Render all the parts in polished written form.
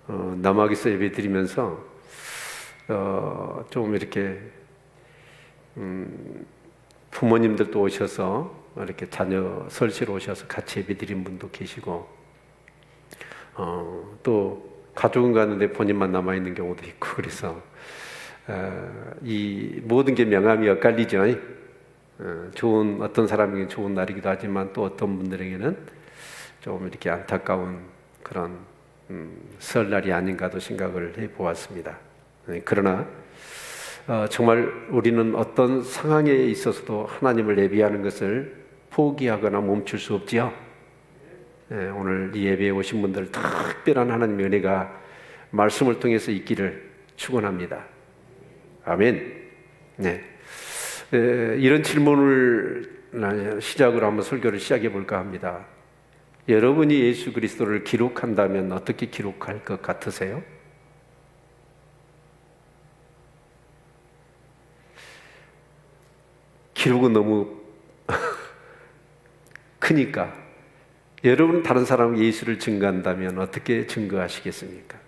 남학에서 예배 드리면서 좀 이렇게 부모님들도 오셔서 이렇게 자녀 설치러 오셔서 같이 예배 드린 분도 계시고 또 가족은 가는데 본인만 남아있는 경우도 있고, 그래서 이 모든 게 명암이 엇갈리죠. 좋은, 어떤 사람에게는 좋은 날이기도 하지만 또 어떤 분들에게는 좀 이렇게 안타까운 그런 설날이 아닌가도 생각을 해보았습니다. 그러나 정말 우리는 어떤 상황에 있어서도 하나님을 예배하는 것을 포기하거나 멈출 수 없지요. 오늘 이 예배에 오신 분들 특별한 하나님의 은혜가 말씀을 통해서 있기를 축원합니다. 아멘. 네. 이런 질문을 시작으로 한번 설교를 시작해 볼까 합니다. 여러분이 예수 그리스도를 기록한다면 어떻게 기록할 것 같으세요? 기록은 너무 크니까 여러분 다른 사람 예수를 증거한다면 어떻게 증거하시겠습니까?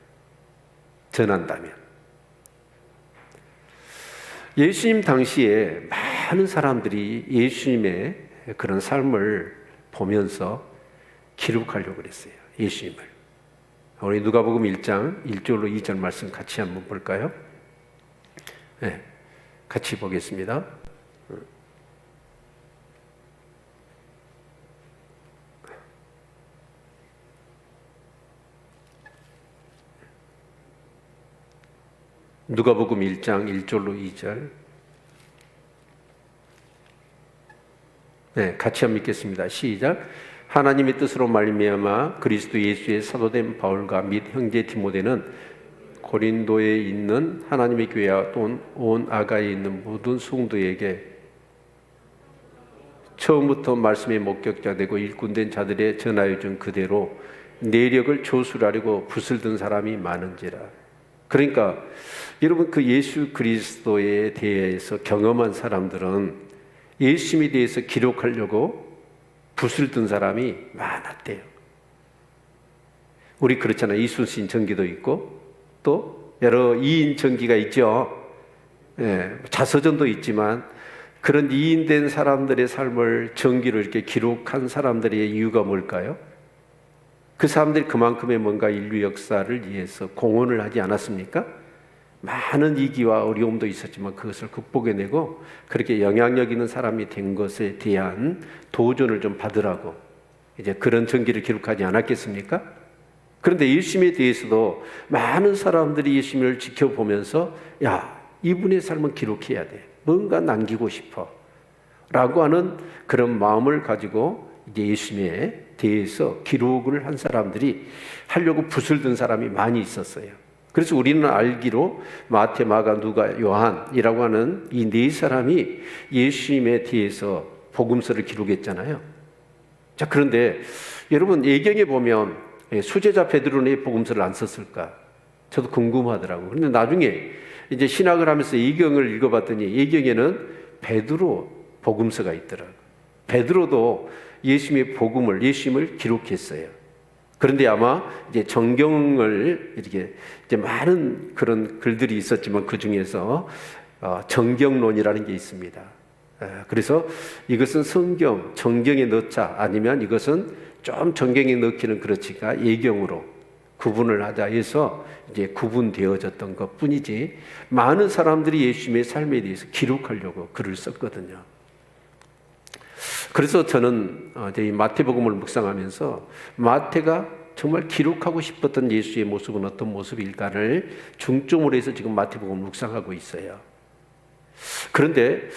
전한다면. 예수님 당시에 많은 사람들이 예수님의 그런 삶을 보면서 기록하려고 그랬어요. 예수님을. 우리 누가복음 1장 1절로 2절 말씀 같이 한번 볼까요? 네, 같이 보겠습니다. 누가복음 1장 1절로 2절. 네, 같이 한번 읽겠습니다. 시작. 하나님의 뜻으로 말미암아 그리스도 예수의 사도된 바울과 및 형제 디모데는 고린도에 있는 하나님의 교회와 또 온 아가에 있는 모든 성도에게 처음부터 말씀의 목격자 되고 일꾼된 자들의 전하여 준 그대로 내력을 조술하려고 붓을 든 사람이 많은지라. 그러니까 여러분, 그 예수 그리스도에 대해서 경험한 사람들은 예수님에 대해서 기록하려고 붓을 든 사람이 많았대요. 우리 그렇잖아요. 이순신 전기도 있고 또 여러 이인 전기가 있죠. 자서전도 있지만 그런 이인된 사람들의 삶을 전기로 이렇게 기록한 사람들의 이유가 뭘까요? 그 사람들이 그만큼의 뭔가 인류 역사를 위해서 공헌을 하지 않았습니까? 많은 위기와 어려움도 있었지만 그것을 극복해내고 그렇게 영향력 있는 사람이 된 것에 대한 도전을 좀 받으라고 이제 그런 전기를 기록하지 않았겠습니까? 그런데 예수님에 대해서도 많은 사람들이 예수님을 지켜보면서 야, 이분의 삶은 기록해야 돼. 뭔가 남기고 싶어. 라고 하는 그런 마음을 가지고 이제 예수님에 대해서 기록을 한 사람들이 하려고 붓을 든 사람이 많이 있었어요. 그래서 우리는 알기로 마태, 마가, 누가, 요한이라고 하는 이 네 사람이 예수님에 대해서 복음서를 기록했잖아요. 자, 그런데 여러분 예경에 보면 수제자 베드로는 왜 복음서를 안 썼을까? 저도 궁금하더라고요. 그런데 나중에 이제 신학을 하면서 예경을 읽어봤더니 예경에는 베드로 복음서가 있더라고요. 베드로도 예수님의 복음을, 예수님을 기록했어요. 그런데 아마 이제 정경을 이렇게 이제 많은 그런 글들이 있었지만 그 중에서 정경론이라는 게 있습니다. 그래서 이것은 성경, 정경에 넣자 아니면 이것은 좀 정경에 넣기는 그렇지가 예경으로 구분을 하자 해서 이제 구분되어졌던 것 뿐이지 많은 사람들이 예수님의 삶에 대해서 기록하려고 글을 썼거든요. 그래서 저는 이 마태복음을 묵상하면서 마태가 정말 기록하고 싶었던 예수의 모습은 어떤 모습일까를 중점으로 해서 지금 마태복음을 묵상하고 있어요. 그런데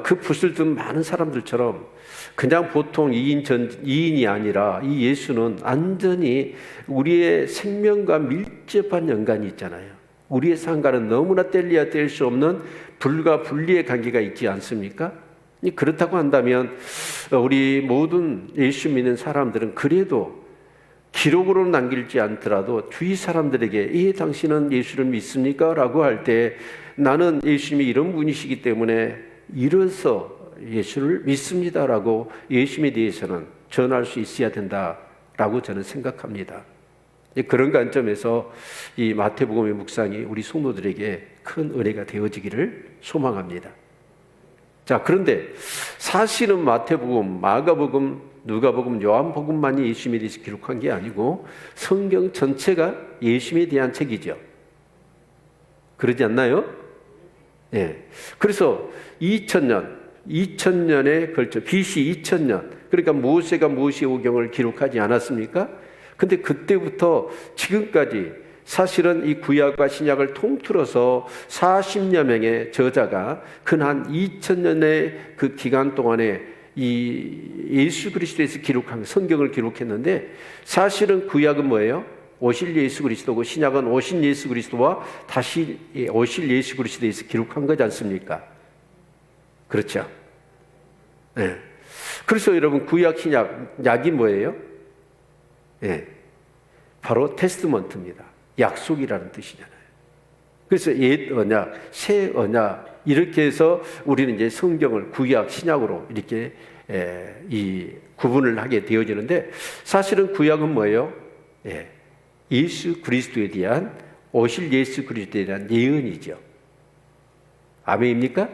그 붓을 든 많은 사람들처럼 그냥 보통 이인이 아니라 이 예수는 완전히 우리의 생명과 밀접한 연관이 있잖아요. 우리의 삶과는 너무나 뗄래야 뗄 수 없는 불과 분리의 관계가 있지 않습니까? 그렇다고 한다면 우리 모든 예수 믿는 사람들은 그래도 기록으로 남길지 않더라도 주위 사람들에게 당신은 예수를 믿습니까? 라고 할 때 나는 예수님이 이런 분이시기 때문에 이래서 예수를 믿습니다라고 예수님에 대해서는 전할 수 있어야 된다라고 저는 생각합니다. 그런 관점에서 이 마태복음의 묵상이 우리 성도들에게 큰 은혜가 되어지기를 소망합니다. 자, 그런데 사실은 마태복음, 마가복음, 누가복음, 요한복음만이 예수님에 대해서 기록한 게 아니고 성경 전체가 예수님에 대한 책이죠. 그러지 않나요? 예. 그래서 2000년에 걸쳐 BC 2000년, 그러니까 모세가 모세오경을 기록하지 않았습니까? 근데 그때부터 지금까지 사실은 이 구약과 신약을 통틀어서 40여 명의 저자가 근한 2000년의 그 기간 동안에 이 예수 그리스도에서 기록한 성경을 기록했는데, 사실은 구약은 뭐예요? 오실 예수 그리스도고 신약은 오신 예수 그리스도와 다시 오실 예수 그리스도에서 기록한 거지 않습니까? 그렇죠? 네. 그래서 여러분 구약 신약, 약이 뭐예요? 네. 바로 테스트먼트입니다. 약속이라는 뜻이잖아요. 그래서 옛 언약, 새 언약 이렇게 해서 우리는 이제 성경을 구약, 신약으로 이렇게 이 구분을 하게 되어지는데, 사실은 구약은 뭐예요? 예수 그리스도에 대한, 오실 예수 그리스도에 대한 예언이죠. 아멘입니까?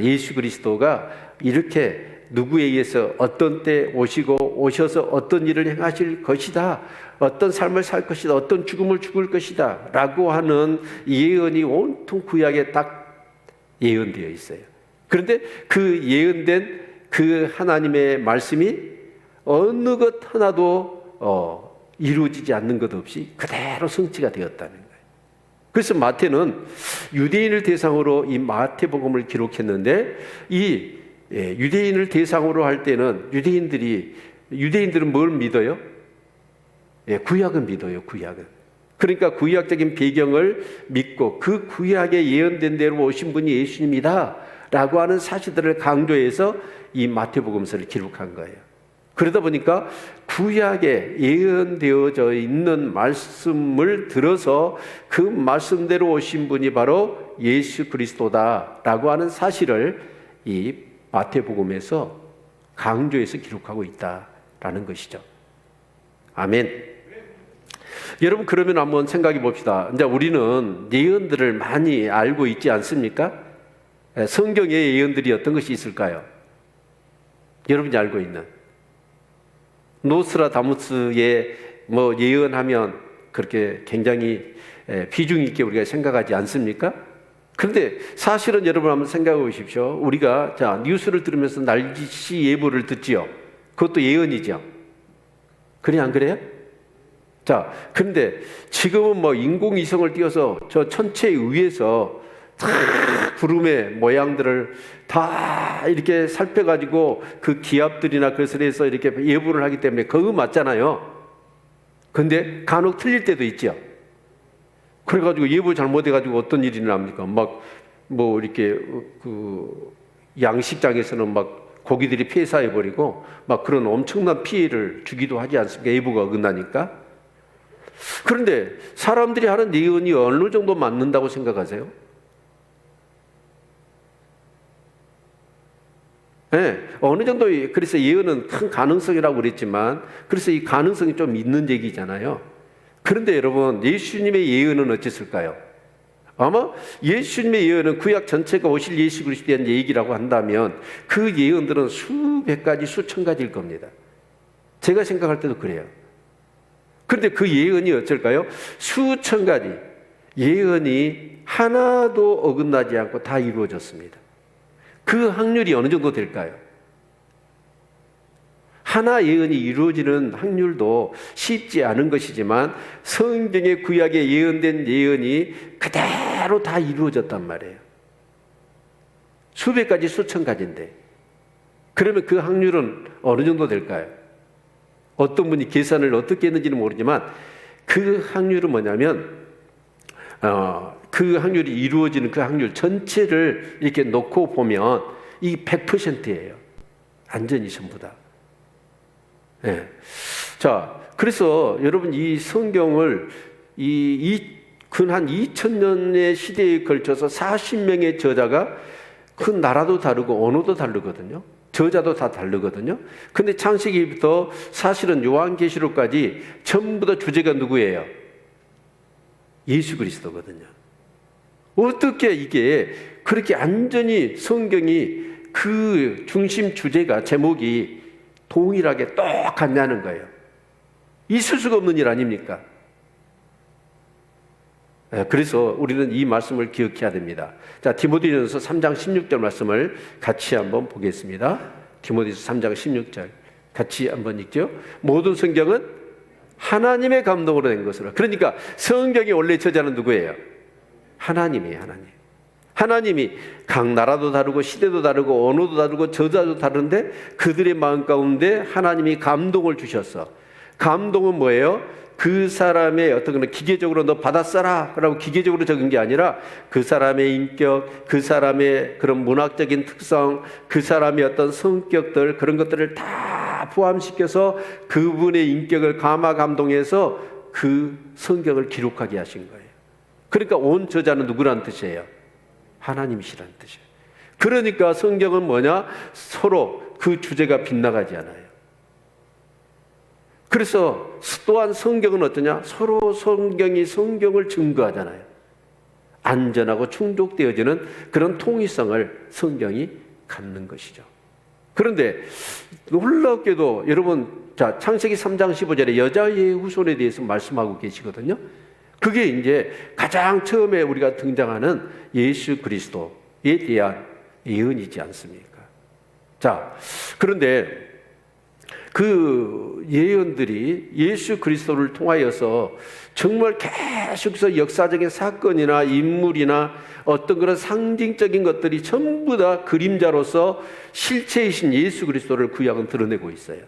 예수 그리스도가 이렇게 누구에 의해서 어떤 때 오시고 오셔서 어떤 일을 행하실 것이다, 어떤 삶을 살 것이다, 어떤 죽음을 죽을 것이다 라고 하는 예언이 온통 구약에 딱 예언되어 있어요. 그런데 그 예언된 그 하나님의 말씀이 어느 것 하나도 이루어지지 않는 것 없이 그대로 성취가 되었다는 거예요. 그래서 마태는 유대인을 대상으로 이 마태복음을 기록했는데, 이 유대인을 대상으로 할 때는 유대인들은 뭘 믿어요? 구약은 믿어요. 구약은. 그러니까 구약적인 배경을 믿고 그 구약에 예언된 대로 오신 분이 예수님이다 라고 하는 사실들을 강조해서 이 마태복음서를 기록한 거예요. 그러다 보니까 구약에 예언되어져 있는 말씀을 들어서 그 말씀대로 오신 분이 바로 예수 그리스도다라고 하는 사실을 이 마태복음에서 강조해서 기록하고 있다라는 것이죠. 아멘. 여러분, 그러면 한번 생각해 봅시다. 이제 우리는 예언들을 많이 알고 있지 않습니까? 성경의 예언들이 어떤 것이 있을까요? 여러분이 알고 있는 노스트라다무스의 뭐 예언하면 그렇게 굉장히 비중 있게 우리가 생각하지 않습니까? 그런데 사실은 여러분 한번 생각해 보십시오. 우리가 자 뉴스를 들으면서 날씨 예보를 듣지요. 그것도 예언이죠. 그래 안 그래요? 자, 그런데 지금은 뭐 인공위성을 띄워서 저 천체 위에서 다 구름의 모양들을 다 이렇게 살펴가지고 그 기압들이나 그것에 대해서 이렇게 예보를 하기 때문에 그거 맞잖아요. 근데 간혹 틀릴 때도 있죠. 그래가지고 예보 잘못해가지고 어떤 일이 납니까? 막 뭐 이렇게 그 양식장에서는 막 고기들이 폐사해버리고 막 그런 엄청난 피해를 주기도 하지 않습니까? 예보가 어긋나니까. 그런데 사람들이 하는 예언이 어느 정도 맞는다고 생각하세요? 네, 어느 정도. 그래서 예언은 큰 가능성이라고 그랬지만, 그래서 이 가능성이 좀 있는 얘기잖아요. 그런데 여러분, 예수님의 예언은 어땠을까요? 아마 예수님의 예언은 구약 전체가 오실 예수 그리스도에 대한 얘기라고 한다면 그 예언들은 수백 가지, 수천 가지일 겁니다. 제가 생각할 때도 그래요. 그런데 그 예언이 어쩔까요? 수천 가지 예언이 하나도 어긋나지 않고 다 이루어졌습니다. 그 확률이 어느 정도 될까요? 하나 예언이 이루어지는 확률도 쉽지 않은 것이지만 성경의 구약에 예언된 예언이 그대로 다 이루어졌단 말이에요. 수백 가지, 수천 가지인데, 그러면 그 확률은 어느 정도 될까요? 어떤 분이 계산을 어떻게 했는지는 모르지만 그 확률은 뭐냐면 그 확률이 이루어지는 그 확률 전체를 이렇게 놓고 보면 이 100%예요. 완전히 전부 다. 네. 자, 그래서 여러분 이 성경을 근 2000년의 시대에 걸쳐서 40명의 저자가 그 나라도 다르고 언어도 다르거든요. 저자도 다 다르거든요. 근데 창세기부터 사실은 요한계시록까지 전부 다 주제가 누구예요? 예수 그리스도거든요. 어떻게 이게 그렇게 완전히 성경이 그 중심 주제가 제목이 동일하게 똑같냐는 거예요. 있을 수가 없는 일 아닙니까? 그래서 우리는 이 말씀을 기억해야 됩니다. 자, 디모데전서 3장 16절 말씀을 같이 한번 보겠습니다. 디모데전서 3장 16절 같이 한번 읽죠. 모든 성경은 하나님의 감동으로 된 것으로. 그러니까 성경의 원래 저자는 누구예요? 하나님이에요. 하나님이 각 나라도 다르고 시대도 다르고 언어도 다르고 저자도 다른데 그들의 마음 가운데 하나님이 감동을 주셨어. 감동은 뭐예요? 그 사람의 어떤 그런 기계적으로 너 받아 써라 라고 기계적으로 적은 게 아니라 그 사람의 인격, 그 사람의 그런 문학적인 특성, 그 사람의 어떤 성격들, 그런 것들을 다 포함시켜서 그분의 인격을 감화 감동해서 그 성경을 기록하게 하신 거예요. 그러니까 온 저자는 누구라는 뜻이에요? 하나님이시라는 뜻이에요. 그러니까 성경은 뭐냐? 서로 그 주제가 빗나가지 않아요. 그래서 또한 성경은 어떠냐? 서로 성경이 성경을 증거하잖아요. 안전하고 충족되어지는 그런 통일성을 성경이 갖는 것이죠. 그런데 놀랍게도 여러분, 자, 창세기 3장 15절에 여자의 후손에 대해서 말씀하고 계시거든요. 그게 이제 가장 처음에 우리가 등장하는 예수 그리스도에 대한 예언이지 않습니까? 자, 그런데 그 예언들이 예수 그리스도를 통하여서 정말 계속해서 역사적인 사건이나 인물이나 어떤 그런 상징적인 것들이 전부 다 그림자로서 실체이신 예수 그리스도를 구약은 드러내고 있어요.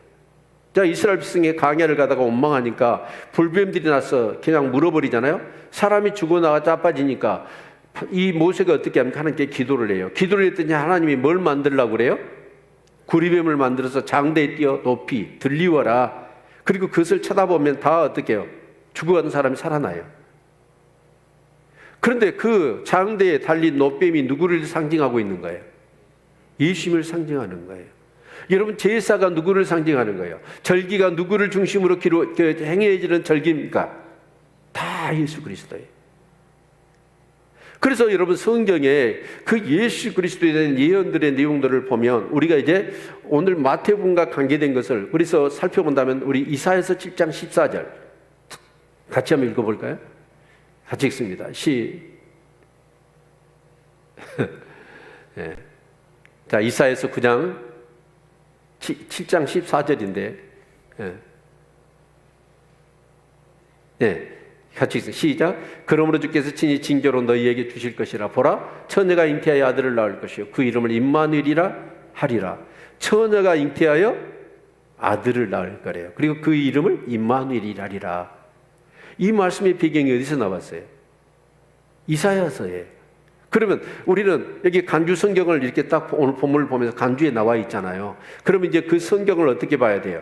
자, 이스라엘 백성이 광야를 가다가 원망하니까 불뱀들이 나서 그냥 물어버리잖아요. 사람이 죽어나가 자빠지니까 이 모세가 어떻게 합니까? 하나님께 기도를 해요. 기도를 했더니 하나님이 뭘 만들려고 그래요? 구리뱀을 만들어서 장대에 띄어 높이 들리워라. 그리고 그것을 쳐다보면 다 어떻게 해요? 죽어가는 사람이 살아나요. 그런데 그 장대에 달린 노뱀이 누구를 상징하고 있는 거예요? 예수님을 상징하는 거예요. 여러분, 제사가 누구를 상징하는 거예요? 절기가 누구를 중심으로 행해지는 절기입니까? 다 예수 그리스도예요. 그래서 여러분, 성경에 그 예수 그리스도에 대한 예언들의 내용들을 보면 우리가 이제 오늘 마태복음과 관계된 것을 그래서 살펴본다면 우리 이사야서 7장 14절 같이 한번 읽어볼까요? 같이 읽습니다. 네. 자, 이사야서 9장 7장 14절인데 네. 같이 읽습니다. 시작. 그러므로 주께서 친히 징조로 너희에게 주실 것이라. 보라, 처녀가 잉태하여 아들을 낳을 것이요 그 이름을 임마누엘이라 하리라. 처녀가 잉태하여 아들을 낳을 거래요. 그리고 그 이름을 임마누엘이라 하리라. 이 말씀의 배경이 어디서 나왔어요? 이사야서에. 그러면 우리는 여기 간주 성경을 이렇게 딱 오늘 본문을 보면서 간주에 나와 있잖아요. 그러면 이제 그 성경을 어떻게 봐야 돼요?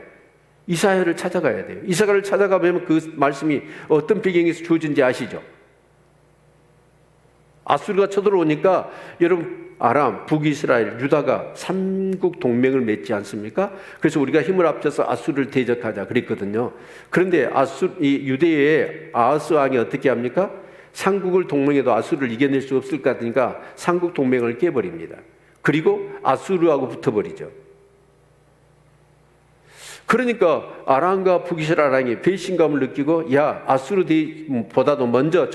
이사야를 찾아가야 돼요. 이사야를 찾아가면 그 말씀이 어떤 배경에서 주어진지 아시죠? 아수르가 쳐들어오니까 여러분, 아람, 북이스라엘, 유다가 삼국 동맹을 맺지 않습니까? 그래서 우리가 힘을 합쳐서 아수르를 대적하자 그랬거든요. 그런데 이 유대의 아하스 왕이 어떻게 합니까? 삼국을 동맹해도 아수르를 이겨낼 수 없을 것 같으니까 삼국 동맹을 깨버립니다. 그리고 아수르하고 붙어버리죠. 그러니까 아람과 북이스라엘이 배신감을 느끼고, 야, 아수르보다도 먼저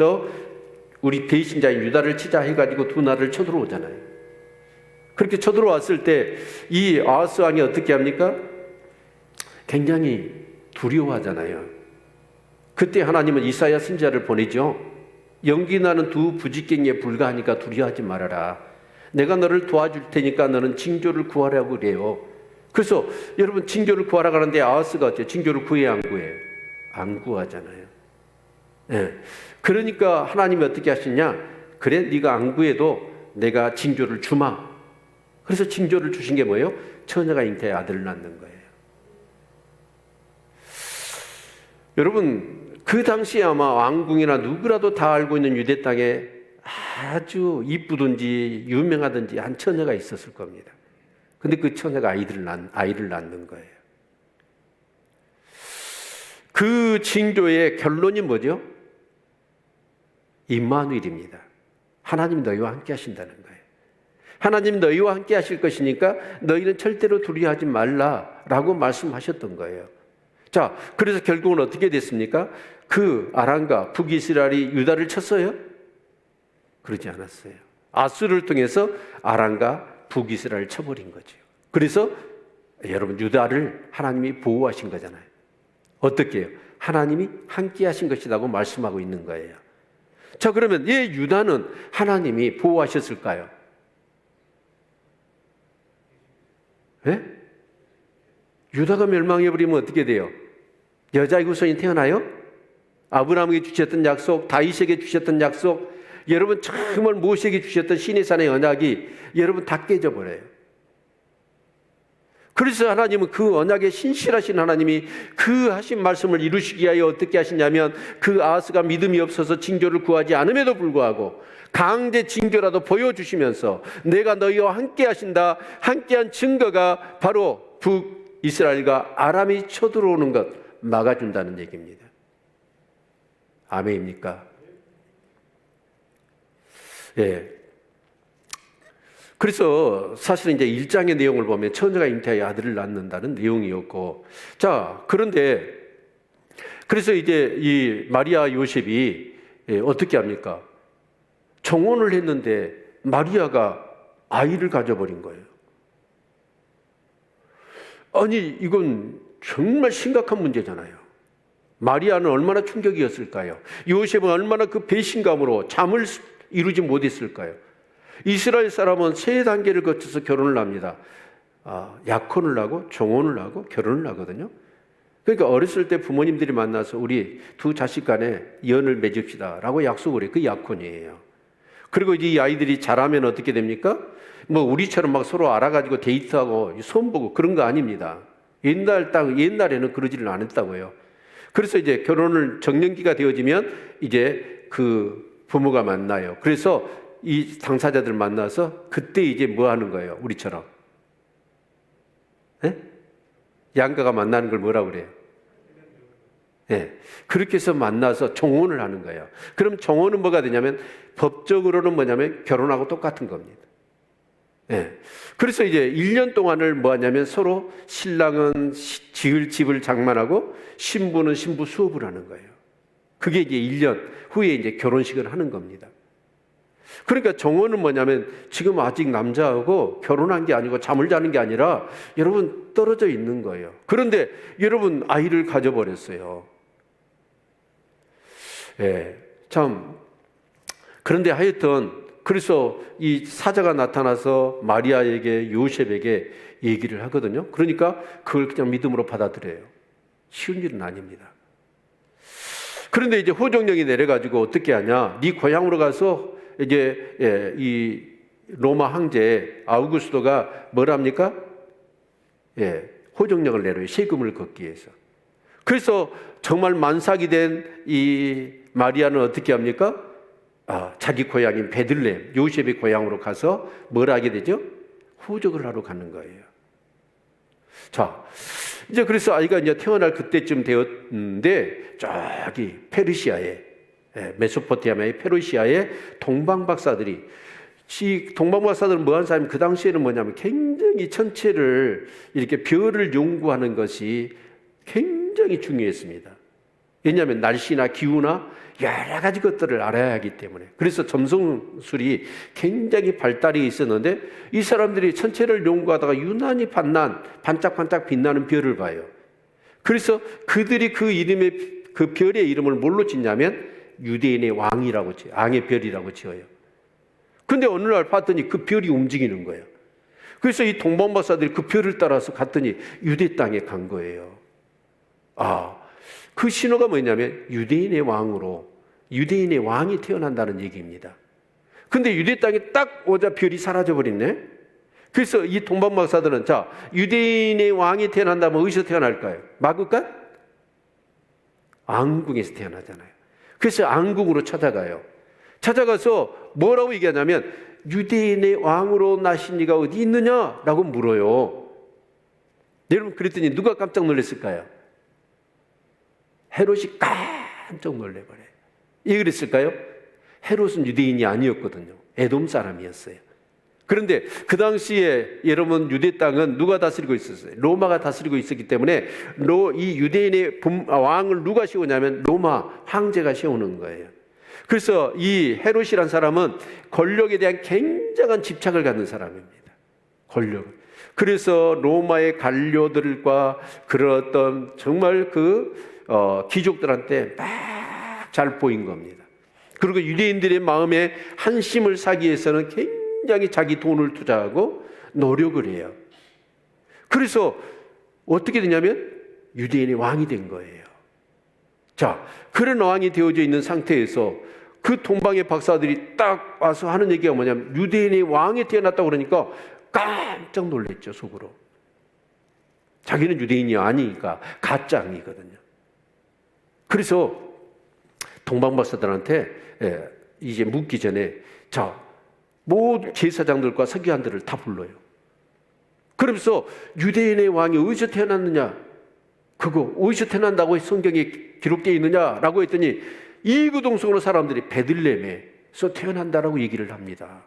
우리 배신자인 유다를 치자 해가지고 두 나라를 쳐들어오잖아요. 그렇게 쳐들어왔을 때 이 아하스 왕이 어떻게 합니까? 굉장히 두려워하잖아요. 그때 하나님은 이사야 선지자를 보내죠. 연기 나는 두 부지깽이에 불과하니까 두려워하지 말아라. 내가 너를 도와줄 테니까 너는 징조를 구하라고 그래요. 그래서 여러분, 징조를 구하라 가는데 아하스가 어때요? 징조를 구해야 안 구해요? 안 구하잖아요. 네. 그러니까 하나님이 어떻게 하시냐? 그래, 네가 안 구해도 내가 징조를 주마. 그래서 징조를 주신 게 뭐예요? 처녀가 잉태해 아들을 낳는 거예요. 여러분, 그 당시에 아마 왕궁이나 누구라도 다 알고 있는 유대 땅에 아주 이쁘든지 유명하든지 한 처녀가 있었을 겁니다. 근데 그 처녀가 아이를 낳는 거예요. 그 징조의 결론이 뭐죠? 임마누엘입니다. 하나님 너희와 함께 하신다는 거예요. 하나님 너희와 함께 하실 것이니까 너희는 절대로 두려워하지 말라라고 말씀하셨던 거예요. 자, 그래서 결국은 어떻게 됐습니까? 그 아람과 북이스라엘이 유다를 쳤어요? 그러지 않았어요. 아수를 통해서 아람과 북이스라엘을 쳐버린 거죠. 그래서 여러분 유다를 하나님이 보호하신 거잖아요. 어떻게 해요? 하나님이 함께 하신 것이라고 말씀하고 있는 거예요. 자, 그러면 왜 유다는 하나님이 보호하셨을까요? 예? 유다가 멸망해버리면 어떻게 돼요? 여자의 후손이 태어나요? 아브라함에게 주셨던 약속, 다윗에게 주셨던 약속, 여러분 정말 모세에게 주셨던 시내 산의 언약이 여러분 다 깨져버려요. 그래서 하나님은 그 언약에 신실하신 하나님이 그 하신 말씀을 이루시기 위하여 어떻게 하시냐면 그 아하스가 믿음이 없어서 징조를 구하지 않음에도 불구하고 강제 징조라도 보여주시면서 내가 너희와 함께 하신다, 함께한 증거가 바로 북이스라엘과 아람이 쳐들어오는 것 막아준다는 얘기입니다. 아멘입니까? 예. 그래서 사실은 이제 1장의 내용을 보면 처녀가 잉태하여 아들을 낳는다는 내용이었고, 자, 그런데 그래서 이제 이 마리아 요셉이 어떻게 합니까? 정혼을 했는데 마리아가 아이를 가져버린 거예요. 아니, 이건 정말 심각한 문제잖아요. 마리아는 얼마나 충격이었을까요? 요셉은 얼마나 그 배신감으로 잠을 이루지 못했을까요? 이스라엘 사람은 세 단계를 거쳐서 결혼을 합니다. 약혼을 하고 정혼을 하고 결혼을 하거든요. 그러니까 어렸을 때 부모님들이 만나서 우리 두 자식 간에 연을 맺읍시다 라고 약속을 해요. 그 약혼이에요. 그리고 이제 이 아이들이 자라면 어떻게 됩니까? 뭐 우리처럼 막 서로 알아가지고 데이트하고 손 보고 그런 거 아닙니다. 옛날에는 그러지를 않았다고요. 그래서 이제 결혼을 정년기가 되어지면 이제 그 부모가 만나요. 그래서 이 당사자들 만나서 그때 이제 뭐 하는 거예요? 우리처럼. 네? 양가가 만나는 걸 뭐라고 그래요? 네. 그렇게 해서 만나서 정혼을 하는 거예요. 그럼 정혼은 뭐가 되냐면 법적으로는 뭐냐면 결혼하고 똑같은 겁니다. 네. 그래서 이제 1년 동안을 뭐 하냐면 서로 신랑은 지을 집을 장만하고 신부는 신부 수업을 하는 거예요. 그게 이제 1년 후에 이제 결혼식을 하는 겁니다. 그러니까 정혼은 뭐냐면 지금 아직 남자하고 결혼한 게 아니고 잠을 자는 게 아니라 여러분 떨어져 있는 거예요. 그런데 여러분 아이를 가져버렸어요. 예, 참. 그런데 하여튼 그래서 이 사자가 나타나서 마리아에게 요셉에게 얘기를 하거든요. 그러니까 그걸 그냥 믿음으로 받아들여요. 쉬운 일은 아닙니다. 그런데 이제 호정령이 내려가지고 어떻게 하냐? 네 고향으로 가서 이제 이 로마 황제 아우구스토가 뭐랍니까? 호정령을 내려요. 세금을 걷기 위해서. 그래서 정말 만삭이 된 이 마리아는 어떻게 합니까? 자기 고향인 베들레헴, 요셉의 고향으로 가서 뭘 하게 되죠? 호적을 하러 가는 거예요. 자, 이제 그래서 아이가 이제 태어날 그때쯤 되었는데 저기 페르시아에 메소포타미아의 페르시아의 동방박사들이 이 동방박사들은 뭐한 사람이 그 당시에는 뭐냐면 굉장히 천체를 이렇게 별을 연구하는 것이 굉장히 중요했습니다. 왜냐하면 날씨나 기후나 여러 가지 것들을 알아야 하기 때문에. 그래서 점성술이 굉장히 발달이 있었는데 이 사람들이 천체를 연구하다가 유난히 반짝반짝 빛나는 별을 봐요. 그래서 그들이 그 별의 이름을 뭘로 짓냐면 유대인의 왕이라고 지어요. 왕의 별이라고 지어요. 근데 어느 날 봤더니 그 별이 움직이는 거예요. 그래서 이 동방박사들이 그 별을 따라서 갔더니 유대 땅에 간 거예요. 그 신호가 뭐냐면 유대인의 왕이 태어난다는 얘기입니다. 근데 유대 땅에 딱 오자 별이 사라져버렸네. 그래서 이 동방박사들은 자, 유대인의 왕이 태어난다면 어디서 태어날까요? 마구간? 앙궁에서 태어나잖아요. 그래서 앙궁으로 찾아가요. 찾아가서 뭐라고 얘기하냐면 유대인의 왕으로 나신 이가 어디 있느냐라고 물어요. 여러분, 그랬더니 누가 깜짝 놀랐을까요? 헤롯이 깜짝 놀래버려요. 왜 그랬을까요? 헤롯은 유대인이 아니었거든요. 에돔 사람이었어요. 그런데 그 당시에 여러분, 유대 땅은 누가 다스리고 있었어요? 로마가 다스리고 있었기 때문에 이 유대인의 왕을 누가 세우냐면 로마 황제가 세우는 거예요. 그래서 이 헤롯이란 사람은 권력에 대한 굉장한 집착을 갖는 사람입니다. 권력. 그래서 로마의 관료들과 그런 어떤 정말 귀족들한테 막 잘 보인 겁니다. 그리고 유대인들의 마음에 한심을 사기 위해서는 굉장히 자기 돈을 투자하고 노력을 해요. 그래서 어떻게 되냐면 유대인의 왕이 된 거예요. 자, 그런 왕이 되어져 있는 상태에서 그 동방의 박사들이 딱 와서 하는 얘기가 뭐냐면 유대인의 왕이 태어났다고 그러니까 깜짝 놀랐죠, 속으로. 자기는 유대인이 아니니까 가짜 왕이거든요. 그래서 동방 박사들한테 이제 묻기 전에 모든 제사장들과 서기관들을 다 불러요. 그러면서 유대인의 왕이 어디서 태어났느냐? 그거 어디서 태어난다고 성경에 기록되어 있느냐라고 했더니 이구동성으로 사람들이 베들레헴에서 태어난다라고 얘기를 합니다.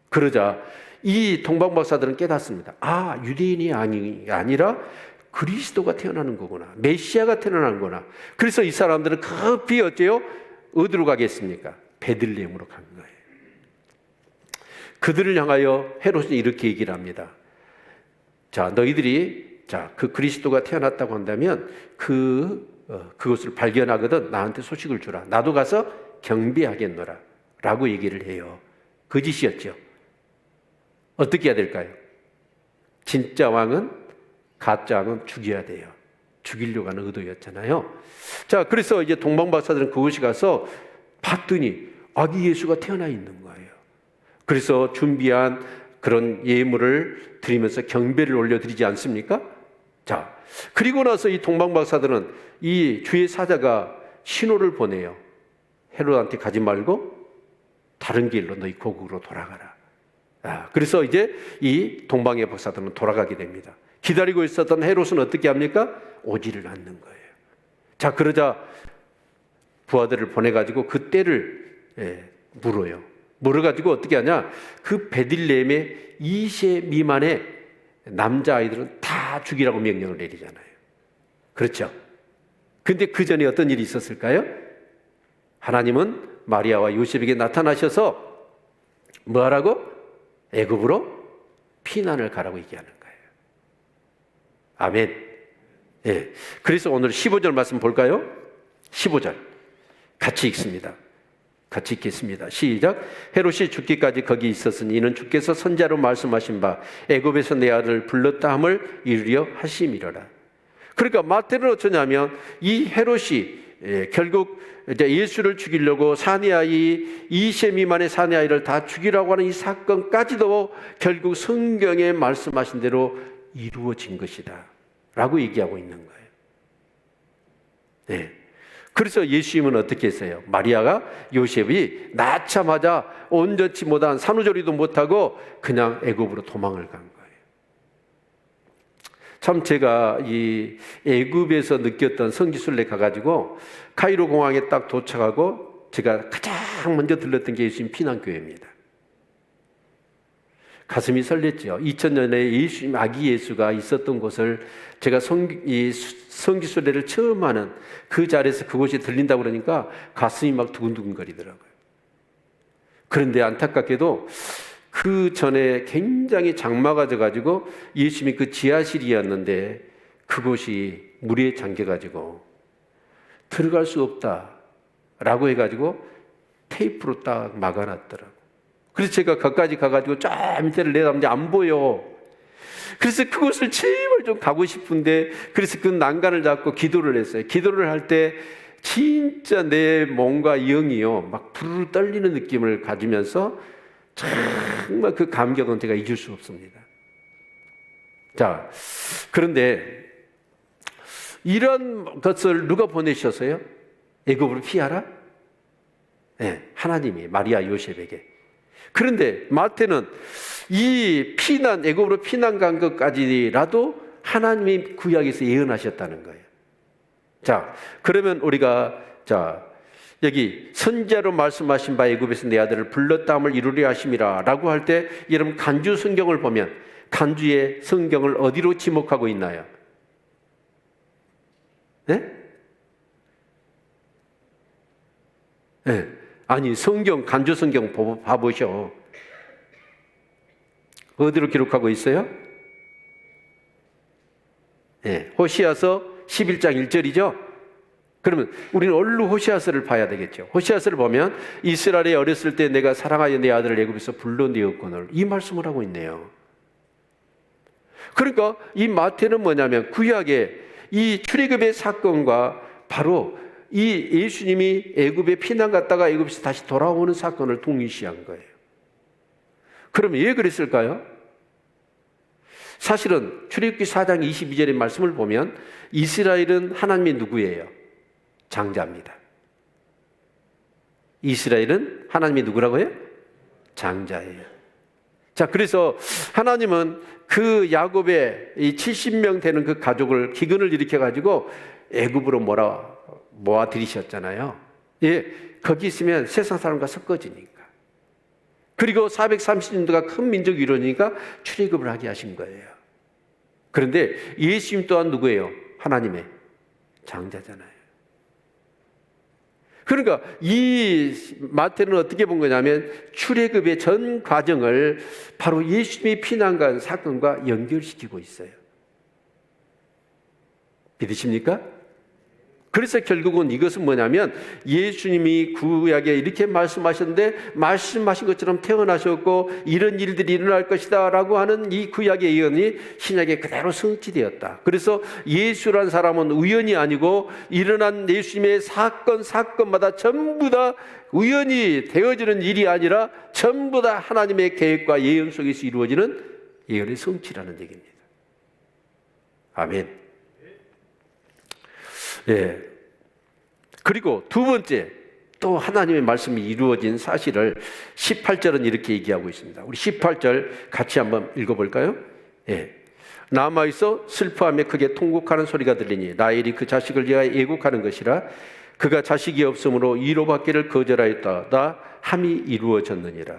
그러자 이 동방 박사들은 깨닫습니다. 아, 유대인이 아니라 그리스도가 태어나는 거구나. 메시아가 태어나는 거구나. 그래서 이 사람들은 급히 어째요? 어디로 가겠습니까? 베들레헴으로 간 거예요. 그들을 향하여 헤롯은 이렇게 얘기를 합니다. 자, 너희들이 그 그리스도가 태어났다고 한다면 그것을 발견하거든 나한테 소식을 주라. 나도 가서 경배하겠노라 라고 얘기를 해요. 거짓이었죠. 어떻게 해야 될까요? 진짜 왕은 가짜 왕은 죽여야 돼요. 죽이려고 하는 의도였잖아요. 자, 그래서 이제 동방박사들은 그곳에 가서 봤더니 아기 예수가 태어나 있는 거예요. 그래서 준비한 그런 예물을 드리면서 경배를 올려드리지 않습니까? 자, 그리고 나서 이 동방박사들은 이 주의 사자가 신호를 보내요. 헤롯한테 가지 말고 다른 길로 너희 고국으로 돌아가라. 그래서 이제 이 동방의 박사들은 돌아가게 됩니다. 기다리고 있었던 헤롯은 어떻게 합니까? 오지를 않는 거예요. 자, 그러자 부하들을 보내가지고 그 때를 물어요. 물어가지고 어떻게 하냐? 그 베들레헴의 2세 미만의 남자아이들은 다 죽이라고 명령을 내리잖아요. 그렇죠? 근데 그 전에 어떤 일이 있었을까요? 하나님은 마리아와 요셉에게 나타나셔서 뭐 하라고? 애굽으로 피난을 가라고 얘기하는 거예요. 아멘. 예. 그래서 오늘 15절 말씀 볼까요? 15절 같이 읽습니다. 같이 읽겠습니다. 시작. 헤롯이 죽기까지 거기 있었으니 이는 주께서 선자로 말씀하신 바 애굽에서 내 아들을 불렀다 함을 이루려 하심이로라. 그러니까 마태는 어쩌냐면 이 헤롯이 결국 이제 예수를 죽이려고 사내아이 2세 미만의 사내아이를 다 죽이라고 하는 이 사건까지도 결국 성경에 말씀하신 대로 이루어진 것이다 라고 얘기하고 있는 거예요. 네. 그래서 예수님은 어떻게 했어요? 마리아가 요셉이 낳자마자 온전치 못한 산후조리도 못하고 그냥 애굽으로 도망을 간 거예요. 참 제가 이 애굽에서 느꼈던 성지순례 가가지고 카이로 공항에 딱 도착하고 제가 가장 먼저 들렀던 게 예수님 피난교회입니다. 가슴이 설렜죠. 2000년에 예수님 아기 예수가 있었던 곳을 제가 성지순례를 처음 하는 그 자리에서 그곳이 들린다고 그러니까 가슴이 막 두근두근거리더라고요. 그런데 안타깝게도 그 전에 굉장히 장마가 져가지고 예수님이 그 지하실이었는데 그곳이 물에 잠겨가지고 들어갈 수 없다라고 해가지고 테이프로 딱 막아놨더라고요. 그래서 제가 거기까지 가가지고 저 밑에를 내다보는데 안 보여. 그래서 그곳을 제발 좀 가고 싶은데 그래서 그 난간을 잡고 기도를 했어요. 기도를 할 때 진짜 내 몸과 영이요 막 부르르 떨리는 느낌을 가지면서 정말 그 감격은 제가 잊을 수 없습니다. 자, 그런데 이런 것을 누가 보내셨어요? 애굽으로 피하라? 네, 하나님이 마리아 요셉에게. 그런데 마태는 이 애굽으로 피난 간 것까지라도 하나님이 구약에서 예언하셨다는 거예요. 자, 그러면 우리가 여기 선지자로 말씀하신 바 애굽에서 내 아들을 불렀다함을 이루려 하심이라 라고 할 때 여러분 간주 성경을 보면 간주의 성경을 어디로 지목하고 있나요? 네? 네. 아니 간주 성경 봐보셔. 어디로 기록하고 있어요? 네. 호시아서 11장 1절이죠. 그러면 우리는 얼른 호시아서를 봐야 되겠죠. 호시아서를 보면 이스라엘이 어렸을 때 내가 사랑하여 내 아들을 애굽에서 불러내었거늘, 이 말씀을 하고 있네요. 그러니까 이 마태는 뭐냐면 구약의 이 출애굽의 사건과 바로 이 예수님이 애굽에 피난 갔다가 애굽에서 다시 돌아오는 사건을 동일시한 거예요. 그러면 왜 그랬을까요? 사실은 출애굽기 4장 22절의 말씀을 보면 이스라엘은 하나님의 누구예요? 장자입니다. 이스라엘은 하나님이 누구라고요? 장자예요. 자, 그래서 하나님은 그 야곱의 이 70명 되는 그 가족을 기근을 일으켜 가지고 애굽으로 모아 들이셨잖아요. 예, 거기 있으면 세상 사람과 섞어지니까. 그리고 430년도가 큰 민족이 이루어지니까 출애굽을 하게 하신 거예요. 그런데 예수님 또한 누구예요? 하나님의 장자잖아요. 그러니까 이 마태는 어떻게 본 거냐면 출애굽의 전 과정을 바로 예수님이 피난 간 사건과 연결시키고 있어요. 믿으십니까? 그래서 결국은 이것은 뭐냐면 예수님이 구약에 이렇게 말씀하셨는데 말씀하신 것처럼 태어나셨고 이런 일들이 일어날 것이다 라고 하는 이 구약의 예언이 신약에 그대로 성취되었다. 그래서 예수란 사람은 우연이 아니고 일어난 예수님의 사건마다 전부 다 우연히 되어지는 일이 아니라 전부 다 하나님의 계획과 예언 속에서 이루어지는 예언의 성취라는 얘기입니다. 아멘. 예. 그리고 두 번째, 또 하나님의 말씀이 이루어진 사실을 18절은 이렇게 얘기하고 있습니다. 우리 18절 같이 한번 읽어볼까요? 예. 남아있어 슬퍼하며 크게 통곡하는 소리가 들리니 라헬이 그 자식을 위하여 애곡하는 것이라. 그가 자식이 없으므로 이로 받기를 거절하였다 함이 이루어졌느니라.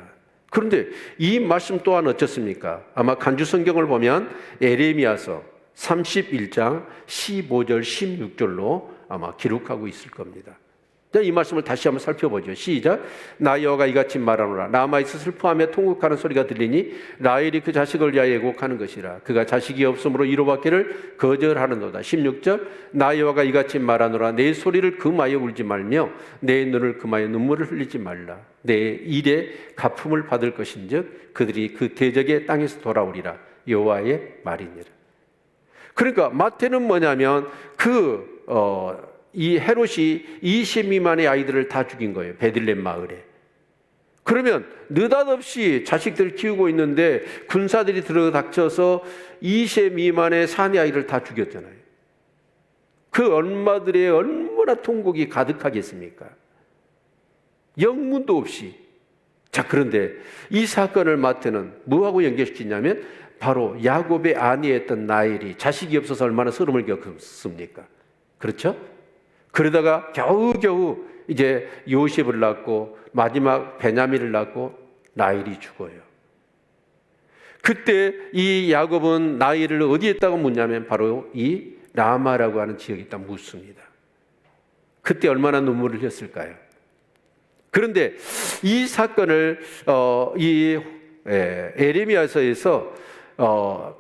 그런데 이 말씀 또한 어떻습니까? 아마 간주 성경을 보면 에레미야서 31장 15절 16절로 아마 기록하고 있을 겁니다. 이 말씀을 다시 한번 살펴보죠. 시작. 나 여호와가 이같이 말하노라. 남아있어 슬퍼하며 통곡하는 소리가 들리니 라헬이 그 자식을 위하여 애곡하는 것이라. 그가 자식이 없으므로 이로 받기를 거절하는도다. 16절. 나 여호와가 이같이 말하노라. 내 소리를 금하여 울지 말며 내 눈을 금하여 눈물을 흘리지 말라. 내 일에 갚음을 받을 것인즉 그들이 그 대적의 땅에서 돌아오리라. 여호와의 말이니라. 그러니까 마태는 뭐냐면 이 헤롯이 20 미만의 아이들을 다 죽인 거예요. 베들레헴 마을에. 그러면 느닷없이 자식들을 키우고 있는데 군사들이 들어닥쳐서 20 미만의 사내 아이를 다 죽였잖아요. 그 엄마들의 얼마나 통곡이 가득하겠습니까? 영문도 없이. 자, 그런데 이 사건을 마태는 뭐하고 연결시키냐면 바로 야곱의 아내였던 라헬이 자식이 없어서 얼마나 서름을 겪었습니까? 그렇죠? 그러다가 겨우겨우 이제 요셉을 낳고 마지막 베냐민을 낳고 라헬이 죽어요. 그때 이 야곱은 라헬을 어디에 있다고 묻냐면 바로 이 라마라고 하는 지역에 있다 묻습니다. 그때 얼마나 눈물을 흘렸을까요? 그런데 이 사건을 에레미야서에서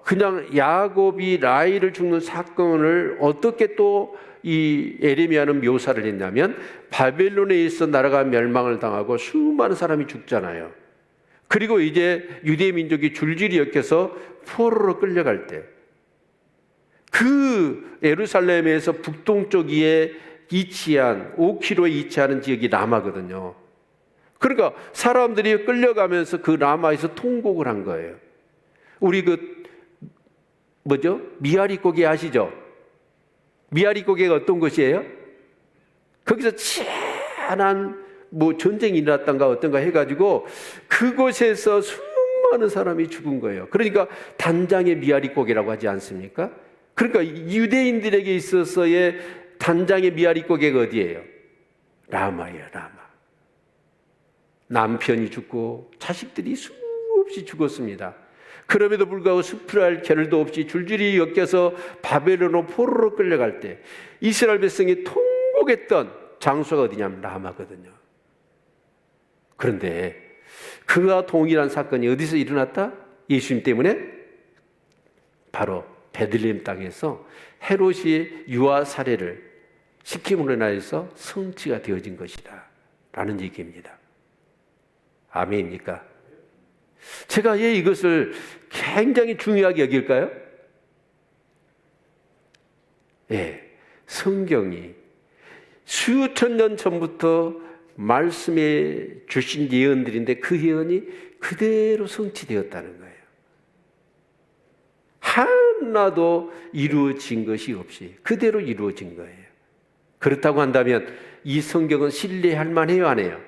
그냥 야곱이 라헬을 죽는 사건을 어떻게 또 이 에레미야는 묘사를 했냐면 바벨론에 있어 나라가 멸망을 당하고 수많은 사람이 죽잖아요. 그리고 이제 유대 민족이 줄줄이 엮여서 포로로 끌려갈 때 그 예루살렘에서 북동쪽에 위치한 5km에 위치하는 지역이 라마거든요. 그러니까 사람들이 끌려가면서 그 라마에서 통곡을 한 거예요. 우리 미아리 고개 아시죠? 미아리 고개가 어떤 곳이에요? 거기서 찬한 뭐 전쟁이 일어났던가 어떤가 해가지고 그곳에서 수많은 사람이 죽은 거예요. 그러니까 단장의 미아리고개라고 하지 않습니까? 그러니까 유대인들에게 있어서의 단장의 미아리고개가 어디예요? 라마예요, 라마. 남편이 죽고 자식들이 수없이 죽었습니다. 그럼에도 불구하고 수풀할 겨를도 없이 줄줄이 엮여서 바벨론으로 포로로 끌려갈 때 이스라엘 백성이 통곡했던 장소가 어디냐면 라마거든요. 그런데 그와 동일한 사건이 어디서 일어났다? 예수님 때문에 바로 베들레헴 땅에서 헤롯이 유아 살해를 시킴으로 인하여서 성취가 되어진 것이다 라는 얘기입니다. 아멘입니까? 제가 왜 이것을 굉장히 중요하게 여길까요? 예, 성경이 수천 년 전부터 말씀해 주신 예언들인데 그 예언이 그대로 성취되었다는 거예요. 하나도 이루어진 것이 없이 그대로 이루어진 거예요. 그렇다고 한다면 이 성경은 신뢰할 만해요, 안 해요?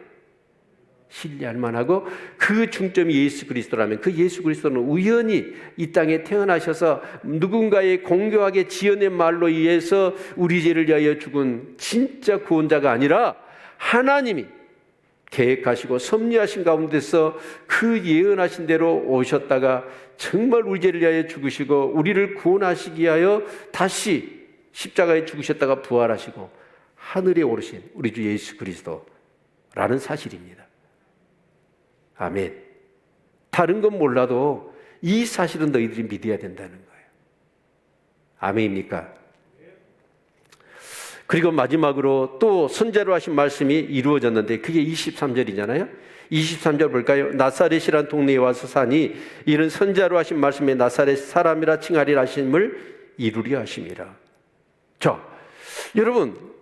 신뢰할 만하고 그 중점이 예수 그리스도라면 그 예수 그리스도는 우연히 이 땅에 태어나셔서 누군가의 공교하게 지어낸 말로 의해서 우리 죄를 위하여 죽은 진짜 구원자가 아니라 하나님이 계획하시고 섭리하신 가운데서 그 예언하신 대로 오셨다가 정말 우리 죄를 위하여 죽으시고 우리를 구원하시기 위하여 다시 십자가에 죽으셨다가 부활하시고 하늘에 오르신 우리 주 예수 그리스도라는 사실입니다. 아멘. 다른 건 몰라도 이 사실은 너희들이 믿어야 된다는 거예요. 아멘입니까? 그리고 마지막으로 또 선제로 하신 말씀이 이루어졌는데 그게 23절이잖아요. 23절 볼까요? 나사렛이란 동네에 와서 사니 이는 선제로 하신 말씀에 나사렛 사람이라 칭하리라 하심을 이루려 하심이라. 자, 여러분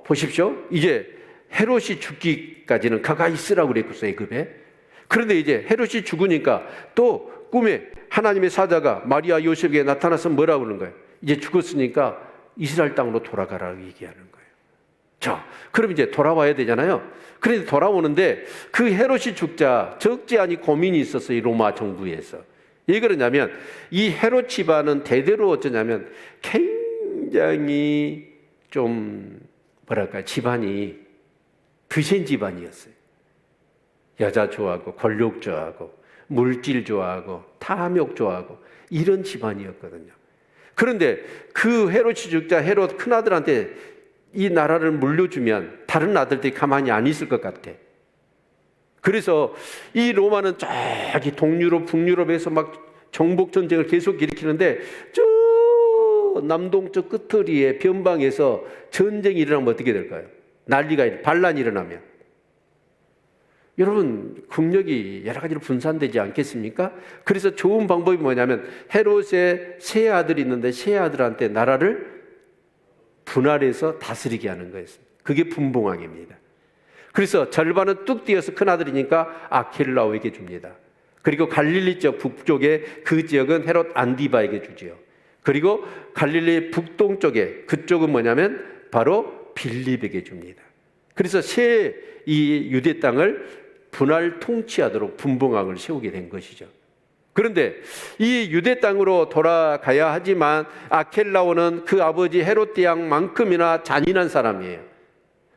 보십시오. 이제 헤롯이 죽기까지는 가까이 있으라고 그랬겠어, 애굽에. 그런데 이제 헤롯이 죽으니까 또 꿈에 하나님의 사자가 마리아 요셉에게 나타나서 뭐라고 그러는 거예요? 이제 죽었으니까 이스라엘 땅으로 돌아가라고 얘기하는 거예요. 자, 그럼 이제 돌아와야 되잖아요. 그런데 돌아오는데 그 헤롯이 죽자 적지 않은 고민이 있었어요. 이 로마 정부에서. 왜 그러냐면 이 헤롯 집안은 대대로 어쩌냐면 굉장히 좀 뭐랄까 집안이 드센 집안이었어요. 여자 좋아하고 권력 좋아하고 물질 좋아하고 탐욕 좋아하고 이런 집안이었거든요. 그런데 그 헤롯이 죽자 헤롯 큰아들한테 이 나라를 물려주면 다른 아들들이 가만히 안 있을 것 같아. 그래서 이 로마는 저기 동유럽, 북유럽에서 막 정복 전쟁을 계속 일으키는데 저 남동쪽 끝터리에 변방에서 전쟁이 일어나면 어떻게 될까요? 난리가 반란이 일어나면 여러분 국력이 여러 가지로 분산되지 않겠습니까? 그래서 좋은 방법이 뭐냐면 헤롯의 세 아들이 있는데 세 아들한테 나라를 분할해서 다스리게 하는 거였어요. 그게 분봉왕입니다. 그래서 절반은 뚝 띄어서 큰아들이니까 아켈라오에게 줍니다. 그리고 갈릴리 쪽 북쪽에 그 지역은 헤롯 안디바에게 주지요. 그리고 갈릴리 북동쪽에 그쪽은 뭐냐면 바로 빌립에게 줍니다. 그래서 이 유대 땅을 분할 통치하도록 분봉왕을 세우게 된 것이죠. 그런데 이 유대 땅으로 돌아가야 하지만 아켈라오는 그 아버지 헤롯 대왕만큼이나 잔인한 사람이에요.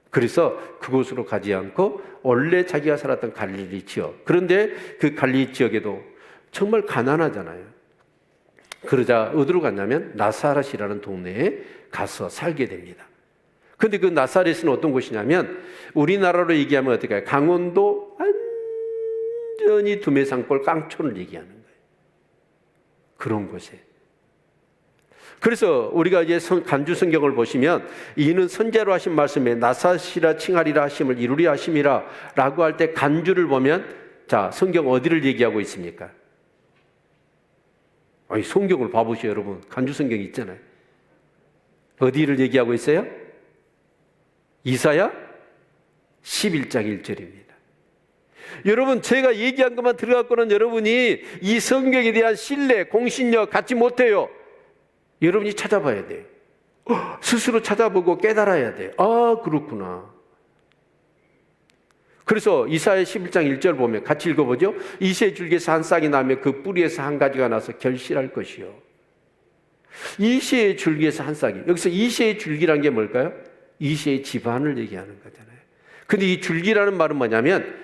그래서 그곳으로 가지 않고 원래 자기가 살았던 갈릴리 지역, 그런데 그 갈릴리 지역에도 정말 가난하잖아요. 그러자 어디로 갔냐면 나사렛이라는 동네에 가서 살게 됩니다. 그런데 그 나사렛은 어떤 곳이냐면 우리나라로 얘기하면 어떻게 해요? 강원도 완전히 두메산골 깡촌을 얘기하는 거예요. 그런 곳에. 그래서 우리가 이제 간주 성경을 보시면 이는 선제로 하신 말씀에 나사시라 칭하리라 하심을 이루리 하심이라 라고 할 때 간주를 보면 자, 성경 어디를 얘기하고 있습니까? 아니, 성경을 봐보세요, 여러분. 간주 성경이 있잖아요. 어디를 얘기하고 있어요? 이사야 11장 1절입니다. 여러분, 제가 얘기한 것만 들어갖고는 여러분이 이 성경에 대한 신뢰, 공신력 갖지 못해요. 여러분이 찾아봐야 돼요. 스스로 찾아보고 깨달아야 돼요. 아, 그렇구나. 그래서 이사야 11장 1절 보면 같이 읽어보죠. 이새의 줄기에서 한 싹이 나며 그 뿌리에서 한 가지가 나서 결실할 것이요. 이새의 줄기에서 한 싹이, 여기서 이새의 줄기란 게 뭘까요? 이새의 집안을 얘기하는 거잖아요. 근데 이 줄기라는 말은 뭐냐면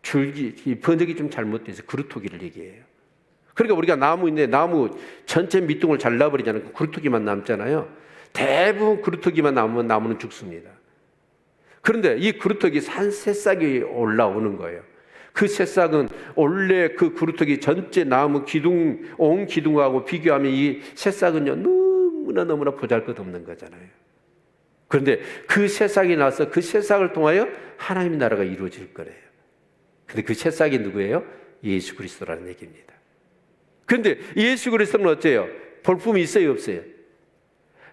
줄기, 이 번역이 좀 잘못돼서 그루터기를 얘기해요. 그러니까 우리가 나무인데 나무 전체 밑둥을 잘라버리잖아요. 그 그루터기만 남잖아요. 대부분 그루터기만 남으면 나무는 죽습니다. 그런데 이 그루터기 한 새싹이 올라오는 거예요. 그 새싹은 원래 그 그루터기 전체 나무 기둥, 온 기둥하고 비교하면 이 새싹은요 너무나 보잘것없는 거잖아요. 그런데 그 새싹이 나서 그 새싹을 통하여 하나님의 나라가 이루어질 거래요. 근데 그 새싹이 누구예요? 예수 그리스도라는 얘기입니다. 그런데 예수 그리스도는 어째요? 볼품이 있어요, 없어요?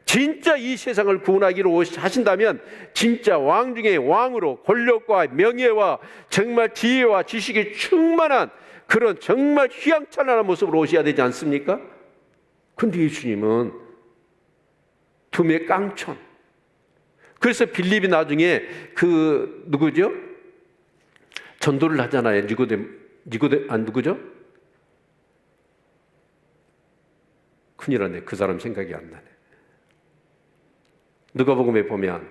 진짜 이 세상을 구원하기로 하신다면 진짜 왕 중에 왕으로 권력과 명예와 정말 지혜와 지식이 충만한 그런 정말 휘황찬란한 모습으로 오셔야 되지 않습니까? 그런데 예수님은 두메 깡촌. 그래서 빌립이 나중에 그 누구죠? 전도를 하잖아요. 누구죠? 큰일 났네. 그 사람 생각이 안 나네. 누가복음에 보면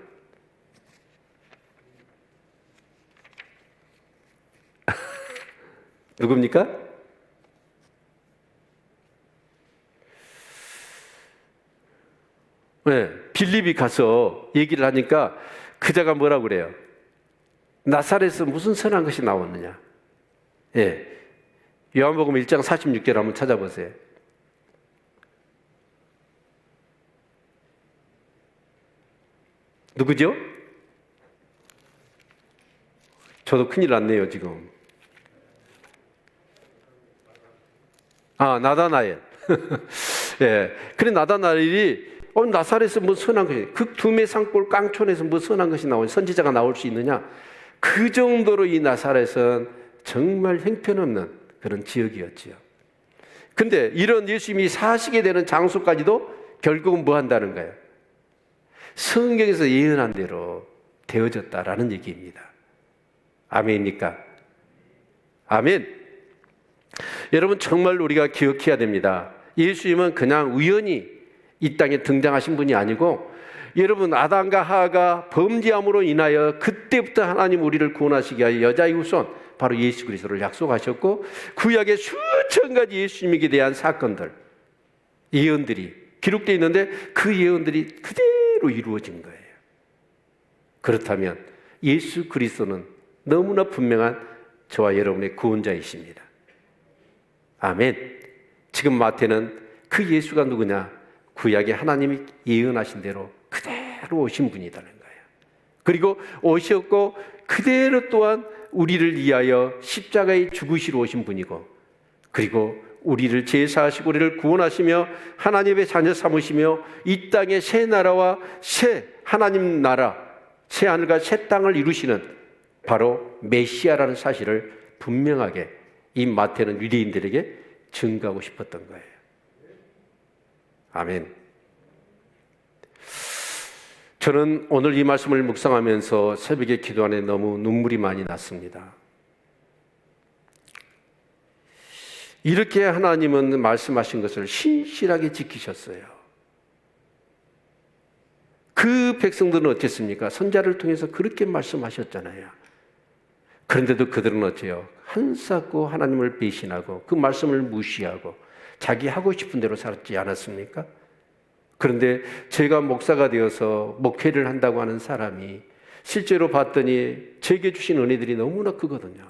누굽니까? 네, 빌립이 가서 얘기를 하니까 그자가 뭐라고 그래요? 나사렛에서 무슨 선한 것이 나왔느냐? 예, 요한복음 1장 46절 한번 찾아보세요. 누구죠? 저도 큰일 났네요, 지금. 나다나엘. 예. 그래, 나다나엘이, 나사렛에서 뭐 선한 것이, 그 두메 산골 깡촌에서 뭐 선한 것이 나오냐, 선지자가 나올 수 있느냐? 그 정도로 이 나사렛은 정말 형편없는 그런 지역이었지요. 근데 이런 예수님이 사시게 되는 장소까지도 결국은 뭐 한다는 거예요? 성경에서 예언한 대로 되어졌다라는 얘기입니다. 아멘입니까? 아멘. 여러분 정말 우리가 기억해야 됩니다. 예수님은 그냥 우연히 이 땅에 등장하신 분이 아니고 여러분 아담과 하와가 범죄함으로 인하여 그때부터 하나님 우리를 구원하시기 위하여 여자의 후손 바로 예수 그리스도를 약속하셨고 구약의 수천 가지 예수님에게 대한 사건들 예언들이 기록되어 있는데 그 예언들이 그대로 이루어진 거예요. 그렇다면 예수 그리스도는 너무나 분명한 저와 여러분의 구원자이십니다. 아멘. 지금 마태는 그 예수가 누구냐? 구약에 하나님이 예언하신 대로 그대로 오신 분이라는 거예요. 그리고 오셨고 그대로 또한 우리를 위하여 십자가에 죽으시러 오신 분이고 그리고 우리를 제사하시고 우리를 구원하시며 하나님의 자녀 삼으시며 이 땅의 새 나라와 새 하나님 나라 새 하늘과 새 땅을 이루시는 바로 메시아라는 사실을 분명하게 이 마태는 유대인들에게 증거하고 싶었던 거예요. 아멘. 저는 오늘 이 말씀을 묵상하면서 새벽에 기도 안에 너무 눈물이 많이 났습니다. 이렇게 하나님은 말씀하신 것을 신실하게 지키셨어요. 그 백성들은 어땠습니까? 선자를 통해서 그렇게 말씀하셨잖아요. 그런데도 그들은 어째요? 한사코 하나님을 배신하고 그 말씀을 무시하고 자기 하고 싶은 대로 살았지 않았습니까? 그런데 제가 목사가 되어서 목회를 한다고 하는 사람이 실제로 봤더니 제게 주신 은혜들이 너무나 크거든요.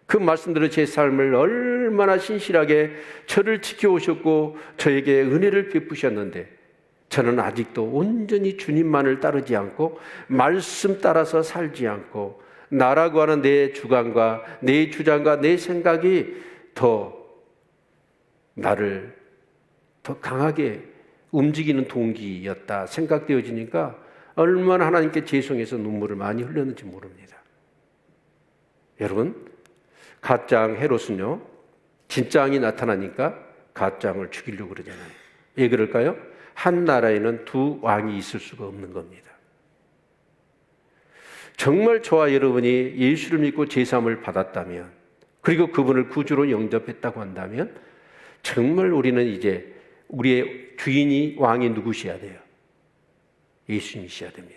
그 말씀대로 제 삶을 얼마나 신실하게 저를 지켜오셨고 저에게 은혜를 베푸셨는데 저는 아직도 온전히 주님만을 따르지 않고 말씀 따라서 살지 않고 나라고 하는 내 주관과 내 주장과 내 생각이 나를 더 강하게 움직이는 동기였다 생각되어지니까 얼마나 하나님께 죄송해서 눈물을 많이 흘렸는지 모릅니다. 여러분 가짜왕 헤롯은요 진짜왕이 나타나니까 가짜왕을 죽이려고 그러잖아요. 왜 그럴까요? 한 나라에는 두 왕이 있을 수가 없는 겁니다. 정말 저와 여러분이 예수를 믿고 제사함을 받았다면, 그리고 그분을 구주로 영접했다고 한다면 정말 우리는 이제 우리의 주인이, 왕이 누구셔야 돼요? 예수님이셔야 됩니다.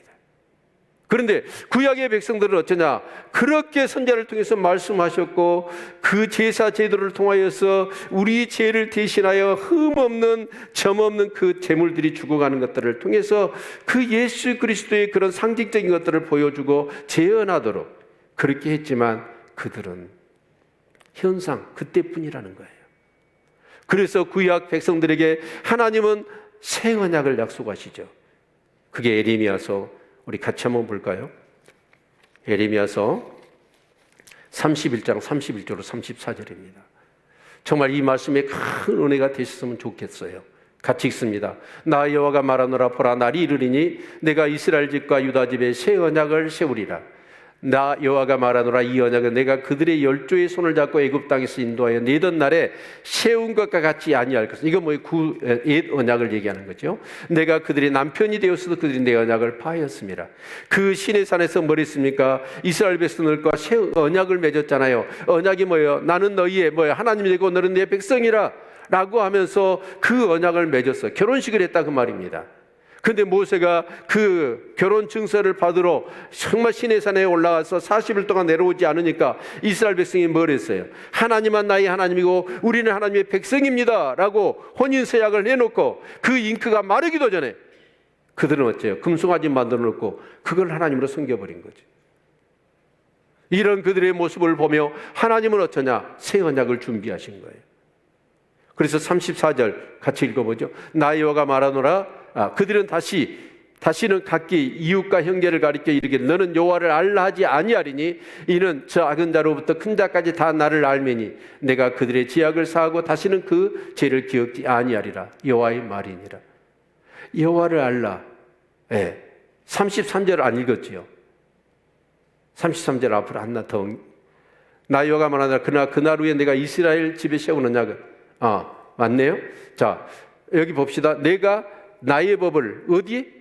그런데 구약의 백성들은 어쩌냐? 그렇게 선자를 통해서 말씀하셨고 그 제사 제도를 통하여서 우리 죄를 대신하여 흠없는 점없는 그 제물들이 죽어가는 것들을 통해서 그 예수 그리스도의 그런 상징적인 것들을 보여주고 재현하도록 그렇게 했지만 그들은 현상 그때뿐이라는 거예요. 그래서 구약 백성들에게 하나님은 새 언약을 약속하시죠. 그게 예레미야서, 우리 같이 한번 볼까요? 예레미야서 31장 31절로 34절입니다. 정말 이 말씀에 큰 은혜가 되셨으면 좋겠어요. 같이 읽습니다. 나 여호와가 말하노라. 보라, 날이 이르리니 내가 이스라엘 집과 유다 집에 새 언약을 세우리라. 나 여호와가 말하노라. 이 언약은 내가 그들의 열조의 손을 잡고 애굽 땅에서 인도하여 내던 날에 세운 것과 같이 아니할 것은, 이건 옛 언약을 얘기하는 거죠. 내가 그들의 남편이 되었어도 그들이 내 언약을 파하였습니다. 그 시내 산에서 뭘 했습니까? 이스라엘 백성들과 새 언약을 맺었잖아요. 언약이 뭐예요? 나는 너희의 하나님이 되고 너는 내 백성이라 라고 하면서 그 언약을 맺었어요. 결혼식을 했다 그 말입니다. 근데 모세가 그 결혼 증서를 받으러 정말 시내산에 올라가서 40일 동안 내려오지 않으니까 이스라엘 백성이 뭘 했어요? 하나님은 나의 하나님이고 우리는 하나님의 백성입니다 라고 혼인서약을 해놓고 그 잉크가 마르기도 전에 그들은 어째요? 금송아지 만들어 놓고 그걸 하나님으로 섬겨버린 거죠. 이런 그들의 모습을 보며 하나님은 어쩌냐? 새 언약을 준비하신 거예요. 그래서 34절 같이 읽어보죠. 나 여호와가 말하노라. 그들은 다시는 각기 이웃과 형제를 가리켜 이르기를 너는 여호와를 알라 하지 아니하리니 이는 작은 자로부터 큰 자까지 다 나를 알매니 내가 그들의 지약을 사하고 다시는 그 죄를 기억지 아니하리라. 여호와의 말이니라. 여호와를 알라. 33절 안 읽었지요? 33절 앞으로 하나 더. 나 여호와가 말하노라. 그러나 그날 후에 내가 이스라엘 집에 세운 언약은, 맞네요. 자, 여기 봅시다. 내가 나의 법을 어디?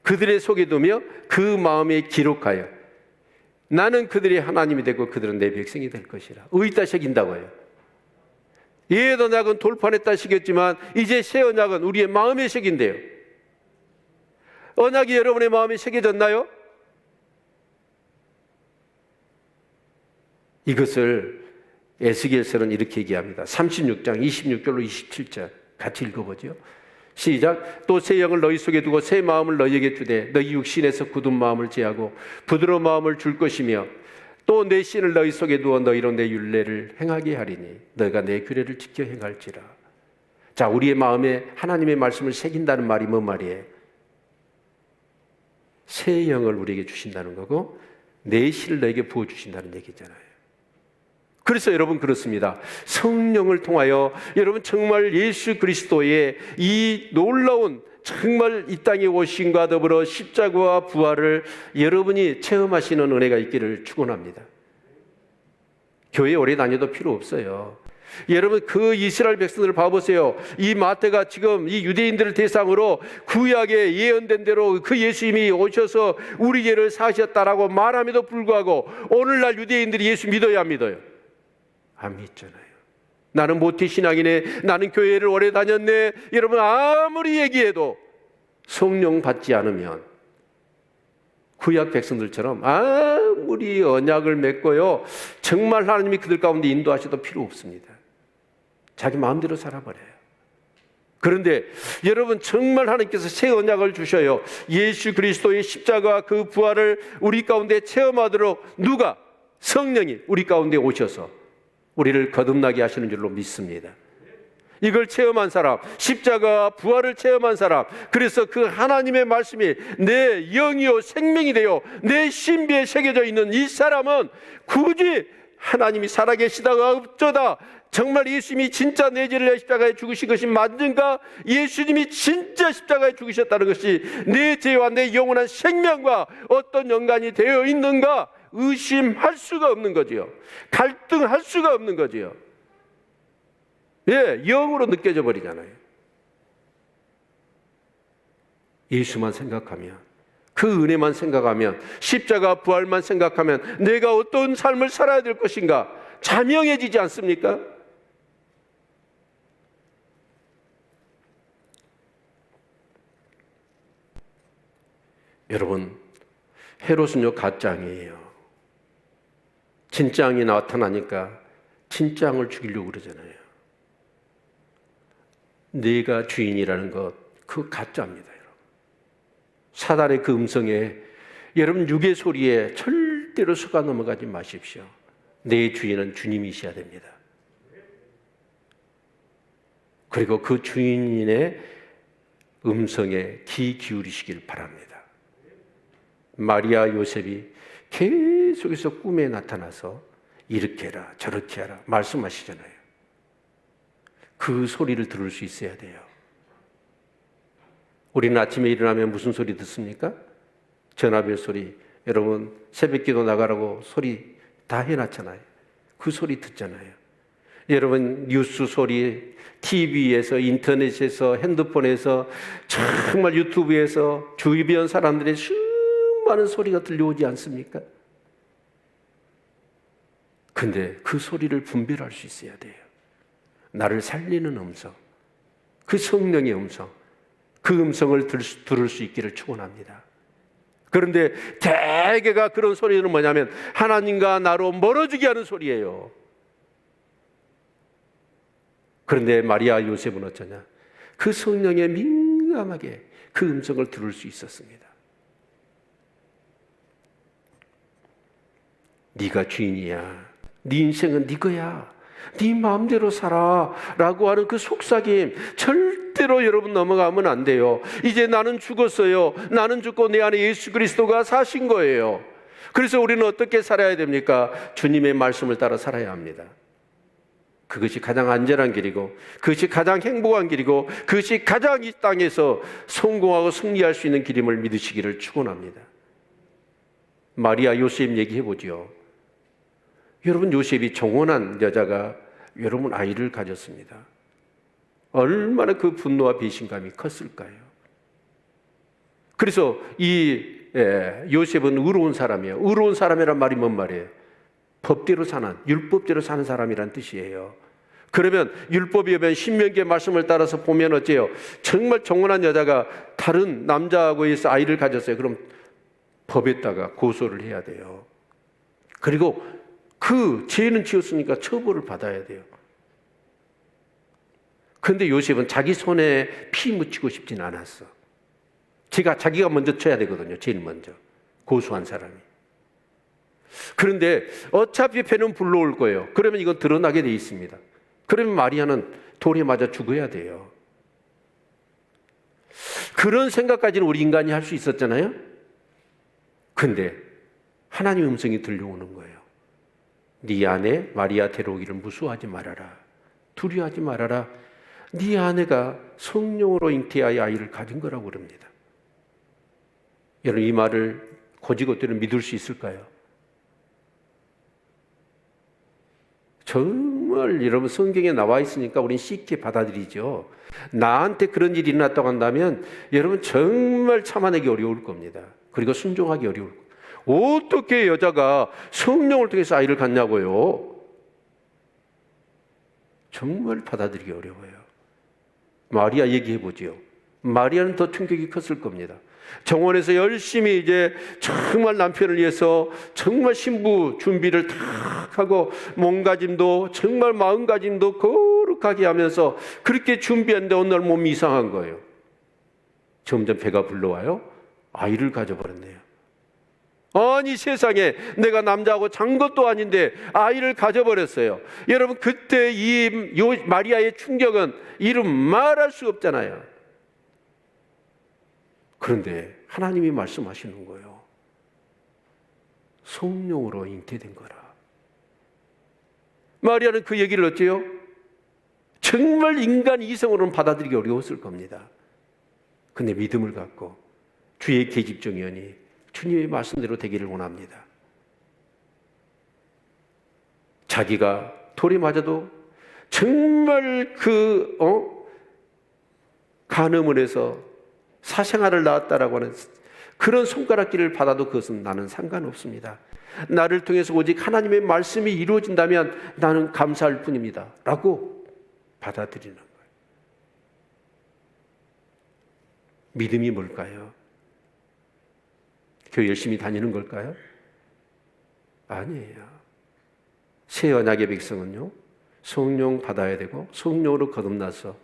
그들의 속에 두며 그 마음에 기록하여 나는 그들의 하나님이 되고 그들은 내 백성이 될 것이라. 어디다 새긴다고요? 옛 언약은 돌판에다 새겼지만 이제 새 언약은 우리의 마음에 새긴대요. 언약이 여러분의 마음에 새겨졌나요? 이것을 에스겔서는 이렇게 얘기합니다. 36장 26절로 27절 같이 읽어보죠. 시작. 또 새 영을 너희 속에 두고 새 마음을 너희에게 주되 너희 육신에서 굳은 마음을 제하고 부드러운 마음을 줄 것이며 또 내 신을 너희 속에 두어 너희로 내 율례를 행하게 하리니 너희가 내 규례를 지켜 행할지라. 자, 우리의 마음에 하나님의 말씀을 새긴다는 말이 뭔 말이에요? 새 영을 우리에게 주신다는 거고 내 신을 너에게 부어주신다는 얘기잖아요. 그래서 여러분 그렇습니다. 성령을 통하여 여러분 정말 예수 그리스도의 이 놀라운 정말 이 땅에 오심과 더불어 십자가와 부활을 여러분이 체험하시는 은혜가 있기를 축원합니다. 교회 오래 다녀도 필요 없어요. 여러분 그 이스라엘 백성들을 봐보세요. 이 마태가 지금 이 유대인들을 대상으로 구약에 예언된 대로 그 예수님이 오셔서 우리 죄를 사하셨다라고 말함에도 불구하고 오늘날 유대인들이 예수 믿어야 안 믿어요? 안 믿잖아요. 나는 모태신앙이네, 나는 교회를 오래 다녔네. 여러분 아무리 얘기해도 성령 받지 않으면 구약 백성들처럼 아무리 언약을 맺고요 정말 하나님이 그들 가운데 인도하셔도 필요 없습니다. 자기 마음대로 살아버려요. 그런데 여러분 정말 하나님께서 새 언약을 주셔요. 예수 그리스도의 십자가 그 부활을 우리 가운데 체험하도록 누가? 성령이 우리 가운데 오셔서 우리를 거듭나게 하시는 줄로 믿습니다. 이걸 체험한 사람, 십자가 부활을 체험한 사람, 그래서 그 하나님의 말씀이 내 영이요 생명이 되어 내 신비에 새겨져 있는 이 사람은 굳이 하나님이 살아계시다가 어쩌다 정말 예수님이 진짜 내 죄를 내 십자가에 죽으신 것이 맞는가? 예수님이 진짜 십자가에 죽으셨다는 것이 내 죄와 내 영원한 생명과 어떤 연관이 되어 있는가? 의심할 수가 없는 거지요. 갈등할 수가 없는 거지요. 영으로 느껴져 버리잖아요. 예수만 생각하면 그 은혜만 생각하면, 십자가 부활만 생각하면 내가 어떤 삶을 살아야 될 것인가 자명해지지 않습니까? 여러분, 헤롯은요 가짜왕이에요. 진짜왕이 나타나니까 진짜왕을 죽이려고 그러잖아요. 내가 주인이라는 것, 그거 가짜입니다. 여러분. 사단의 그 음성에, 여러분 육의 소리에 절대로 속아 넘어가지 마십시오. 내 주인은 주님이셔야 됩니다. 그리고 그 주인의 음성에 귀 기울이시길 바랍니다. 마리아 요셉이 계속해서 꿈에 나타나서 이렇게 해라 저렇게 해라 말씀하시잖아요. 그 소리를 들을 수 있어야 돼요. 우리는 아침에 일어나면 무슨 소리 듣습니까? 전화벨 소리. 여러분 새벽기도 나가라고 소리 다 해놨잖아요. 그 소리 듣잖아요. 여러분 뉴스 소리, TV에서, 인터넷에서, 핸드폰에서, 정말 유튜브에서 주변 사람들의 수많은 소리가 들려오지 않습니까? 근데 그 소리를 분별할 수 있어야 돼요. 나를 살리는 음성, 그 성령의 음성, 그 음성을 들을 수 있기를 축원합니다. 그런데 대개가 그런 소리는 뭐냐면 하나님과 나로 멀어지게 하는 소리예요. 그런데 마리아 요셉은 어쩌냐? 그 성령에 민감하게 그 음성을 들을 수 있었습니다. 네가 주인이야. 네 인생은 네 거야. 네 마음대로 살아 라고 하는 그 속삭임 절대로 여러분 넘어가면 안 돼요. 이제 나는 죽었어요. 나는 죽고 내 안에 예수 그리스도가 사신 거예요. 그래서 우리는 어떻게 살아야 됩니까? 주님의 말씀을 따라 살아야 합니다. 그것이 가장 안전한 길이고, 그것이 가장 행복한 길이고, 그것이 가장 이 땅에서 성공하고 승리할 수 있는 길임을 믿으시기를 축원합니다. 마리아 요셉 얘기해보죠. 여러분 요셉이 정혼한 여자가 여러분 아이를 가졌습니다. 얼마나 그 분노와 배신감이 컸을까요? 그래서 이 요셉은 의로운 사람이에요. 의로운 사람이란 말이 뭔 말이에요? 법대로 사는, 율법대로 사는 사람이란 뜻이에요. 그러면 율법에 보면 신명기의 말씀을 따라서 보면 어째요? 정말 정혼한 여자가 다른 남자하고 해서 아이를 가졌어요. 그럼 법에다가 고소를 해야 돼요. 그리고 그 죄는 지었으니까 처벌을 받아야 돼요. 그런데 요셉은 자기 손에 피 묻히고 싶진 않았어. 자기가 먼저 쳐야 되거든요. 제일 먼저 고소한 사람이. 그런데 어차피 패는 불러올 거예요. 그러면 이건 드러나게 돼 있습니다. 그러면 마리아는 돌에 맞아 죽어야 돼요. 그런 생각까지는 우리 인간이 할 수 있었잖아요. 근데 하나님의 음성이 들려오는 거예요. 네 아내 마리아 데려오기를 무수하지 말아라. 두려워하지 말아라. 네 아내가 성령으로 잉태하여 아이를 가진 거라고 그럽니다. 여러분 이 말을 고지고대로 믿을 수 있을까요? 정말 여러분 성경에 나와 있으니까 우리는 쉽게 받아들이죠. 나한테 그런 일이 일어났다고 한다면 여러분 정말 참아내기 어려울 겁니다. 그리고 순종하기 어려울 겁니다. 어떻게 여자가 성령을 통해서 아이를 갖냐고요? 정말 받아들이기 어려워요. 마리아 얘기해보지요. 마리아는 더 충격이 컸을 겁니다. 정원에서 열심히 이제 정말 남편을 위해서 정말 신부 준비를 다 하고 몸가짐도 정말 마음가짐도 거룩하게 하면서 그렇게 준비했는데 어느 날 몸이 이상한 거예요. 점점 배가 불러와요. 아이를 가져버렸네요. 아니 세상에 내가 남자하고 잔 것도 아닌데 아이를 가져버렸어요. 여러분 그때 이 마리아의 충격은 이름 말할 수 없잖아요. 그런데 하나님이 말씀하시는 거예요. 성령으로 잉태된 거라. 마리아는 그 얘기를 어째요? 정말 인간 이성으로는 받아들이기 어려웠을 겁니다. 근데 믿음을 갖고 주의 계집종이오니 주님의 말씀대로 되기를 원합니다. 자기가 돌에 맞아도 정말 간음을 해서 사생아를 낳았다라고 하는 그런 손가락질을 받아도 그것은 나는 상관없습니다. 나를 통해서 오직 하나님의 말씀이 이루어진다면 나는 감사할 뿐입니다 라고 받아들이는 거예요. 믿음이 뭘까요? 교회 열심히 다니는 걸까요? 아니에요. 새 언약의 백성은요, 성령 받아야 되고 성령으로 거듭나서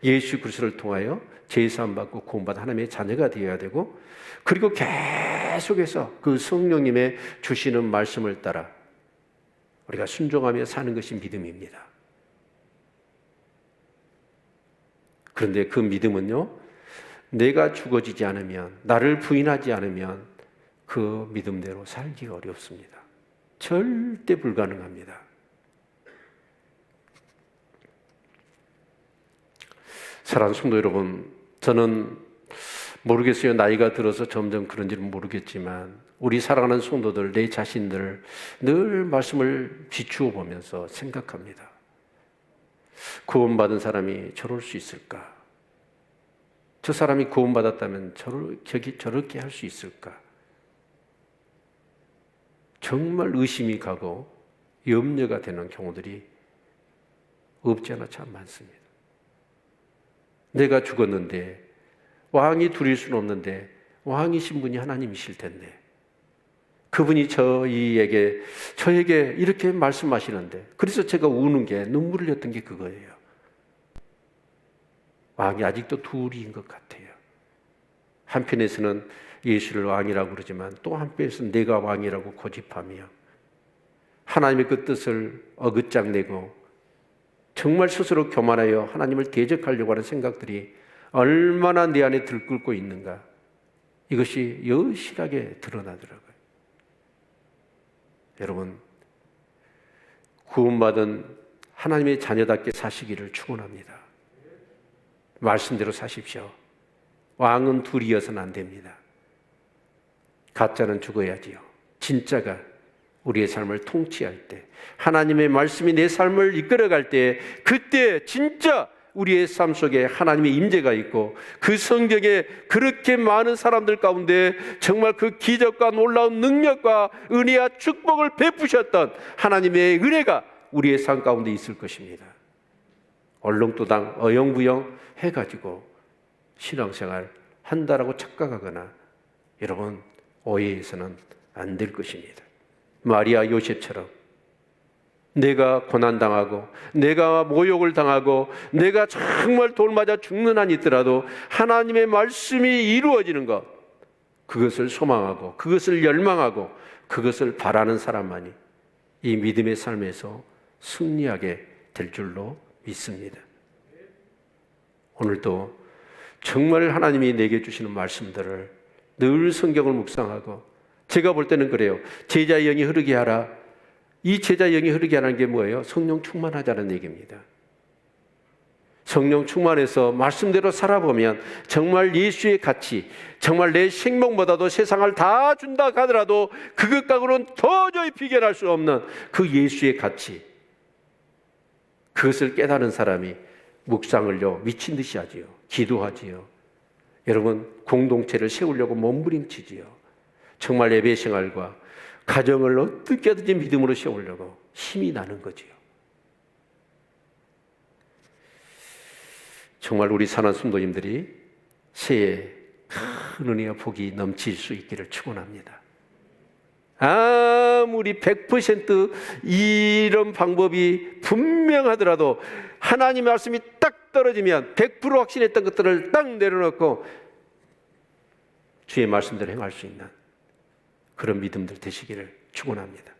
예수 그리스도를 통하여 제사함 받고 구원받은 하나님의 자녀가 되어야 되고, 그리고 계속해서 그 성령님의 주시는 말씀을 따라 우리가 순종하며 사는 것이 믿음입니다. 그런데 그 믿음은요, 내가 죽어지지 않으면, 나를 부인하지 않으면 그 믿음대로 살기가 어렵습니다. 절대 불가능합니다. 사랑하는 성도 여러분, 저는 모르겠어요. 나이가 들어서 점점 그런지는 모르겠지만 우리 사랑하는 성도들, 내 자신들 늘 말씀을 비추어 보면서 생각합니다. 구원받은 사람이 저럴 수 있을까? 저 사람이 구원받았다면 저렇게 할 수 있을까? 정말 의심이 가고 염려가 되는 경우들이 없지 않아 참 많습니다. 내가 죽었는데, 왕이 둘일 수는 없는데 왕이신 분이 하나님이실 텐데, 그분이 저에게 이렇게 말씀하시는데, 그래서 제가 우는 게, 눈물을 흘렸던 게 그거예요. 왕이 아직도 둘인 것 같아요. 한편에서는 예수를 왕이라고 그러지만 또 한편에서는 내가 왕이라고 고집하며 하나님의 그 뜻을 어긋장내고 정말 스스로 교만하여 하나님을 대적하려고 하는 생각들이 얼마나 내 안에 들끓고 있는가, 이것이 여실하게 드러나더라고요. 여러분, 구원받은 하나님의 자녀답게 사시기를 축원합니다. 말씀대로 사십시오. 왕은 둘이어서는 안 됩니다. 가짜는 죽어야지요. 진짜가 우리의 삶을 통치할 때, 하나님의 말씀이 내 삶을 이끌어갈 때, 그때 진짜 우리의 삶 속에 하나님의 임재가 있고, 그 성경에 그렇게 많은 사람들 가운데 정말 그 기적과 놀라운 능력과 은혜와 축복을 베푸셨던 하나님의 은혜가 우리의 삶 가운데 있을 것입니다. 얼렁도당 어영부영 해가지고 신앙생활 한다라고 착각하거나 여러분 오해해서는 안 될 것입니다. 마리아 요셉처럼 내가 고난당하고 내가 모욕을 당하고 내가 정말 돌 맞아 죽는 한이 있더라도 하나님의 말씀이 이루어지는 것, 그것을 소망하고 그것을 열망하고 그것을 바라는 사람만이 이 믿음의 삶에서 승리하게 될 줄로 믿습니다. 오늘도 정말 하나님이 내게 주시는 말씀들을 늘 성경을 묵상하고, 제가 볼 때는 그래요. 제자의 영이 흐르게 하라. 이 제자의 영이 흐르게 하라는 게 뭐예요? 성령 충만하자는 얘기입니다. 성령 충만해서 말씀대로 살아보면 정말 예수의 가치, 정말 내 생명보다도 세상을 다 준다 하더라도 그것과는 도저히 비교할 수 없는 그 예수의 가치, 그것을 깨달은 사람이 묵상을요 미친 듯이 하지요. 기도하지요. 여러분, 공동체를 세우려고 몸부림치지요. 정말 예배 생활과 가정을 어떻게든지 믿음으로 세우려고 힘이 나는 거지요. 정말 우리 사는 성도님들이 새해 큰 은혜와 복이 넘칠 수 있기를 축원합니다. 아무리 100% 이런 방법이 분명하더라도 하나님 말씀이 딱 떨어지면 100% 확신했던 것들을 딱 내려놓고 주의 말씀대로 행할 수 있는 그런 믿음들 되시기를 축원합니다.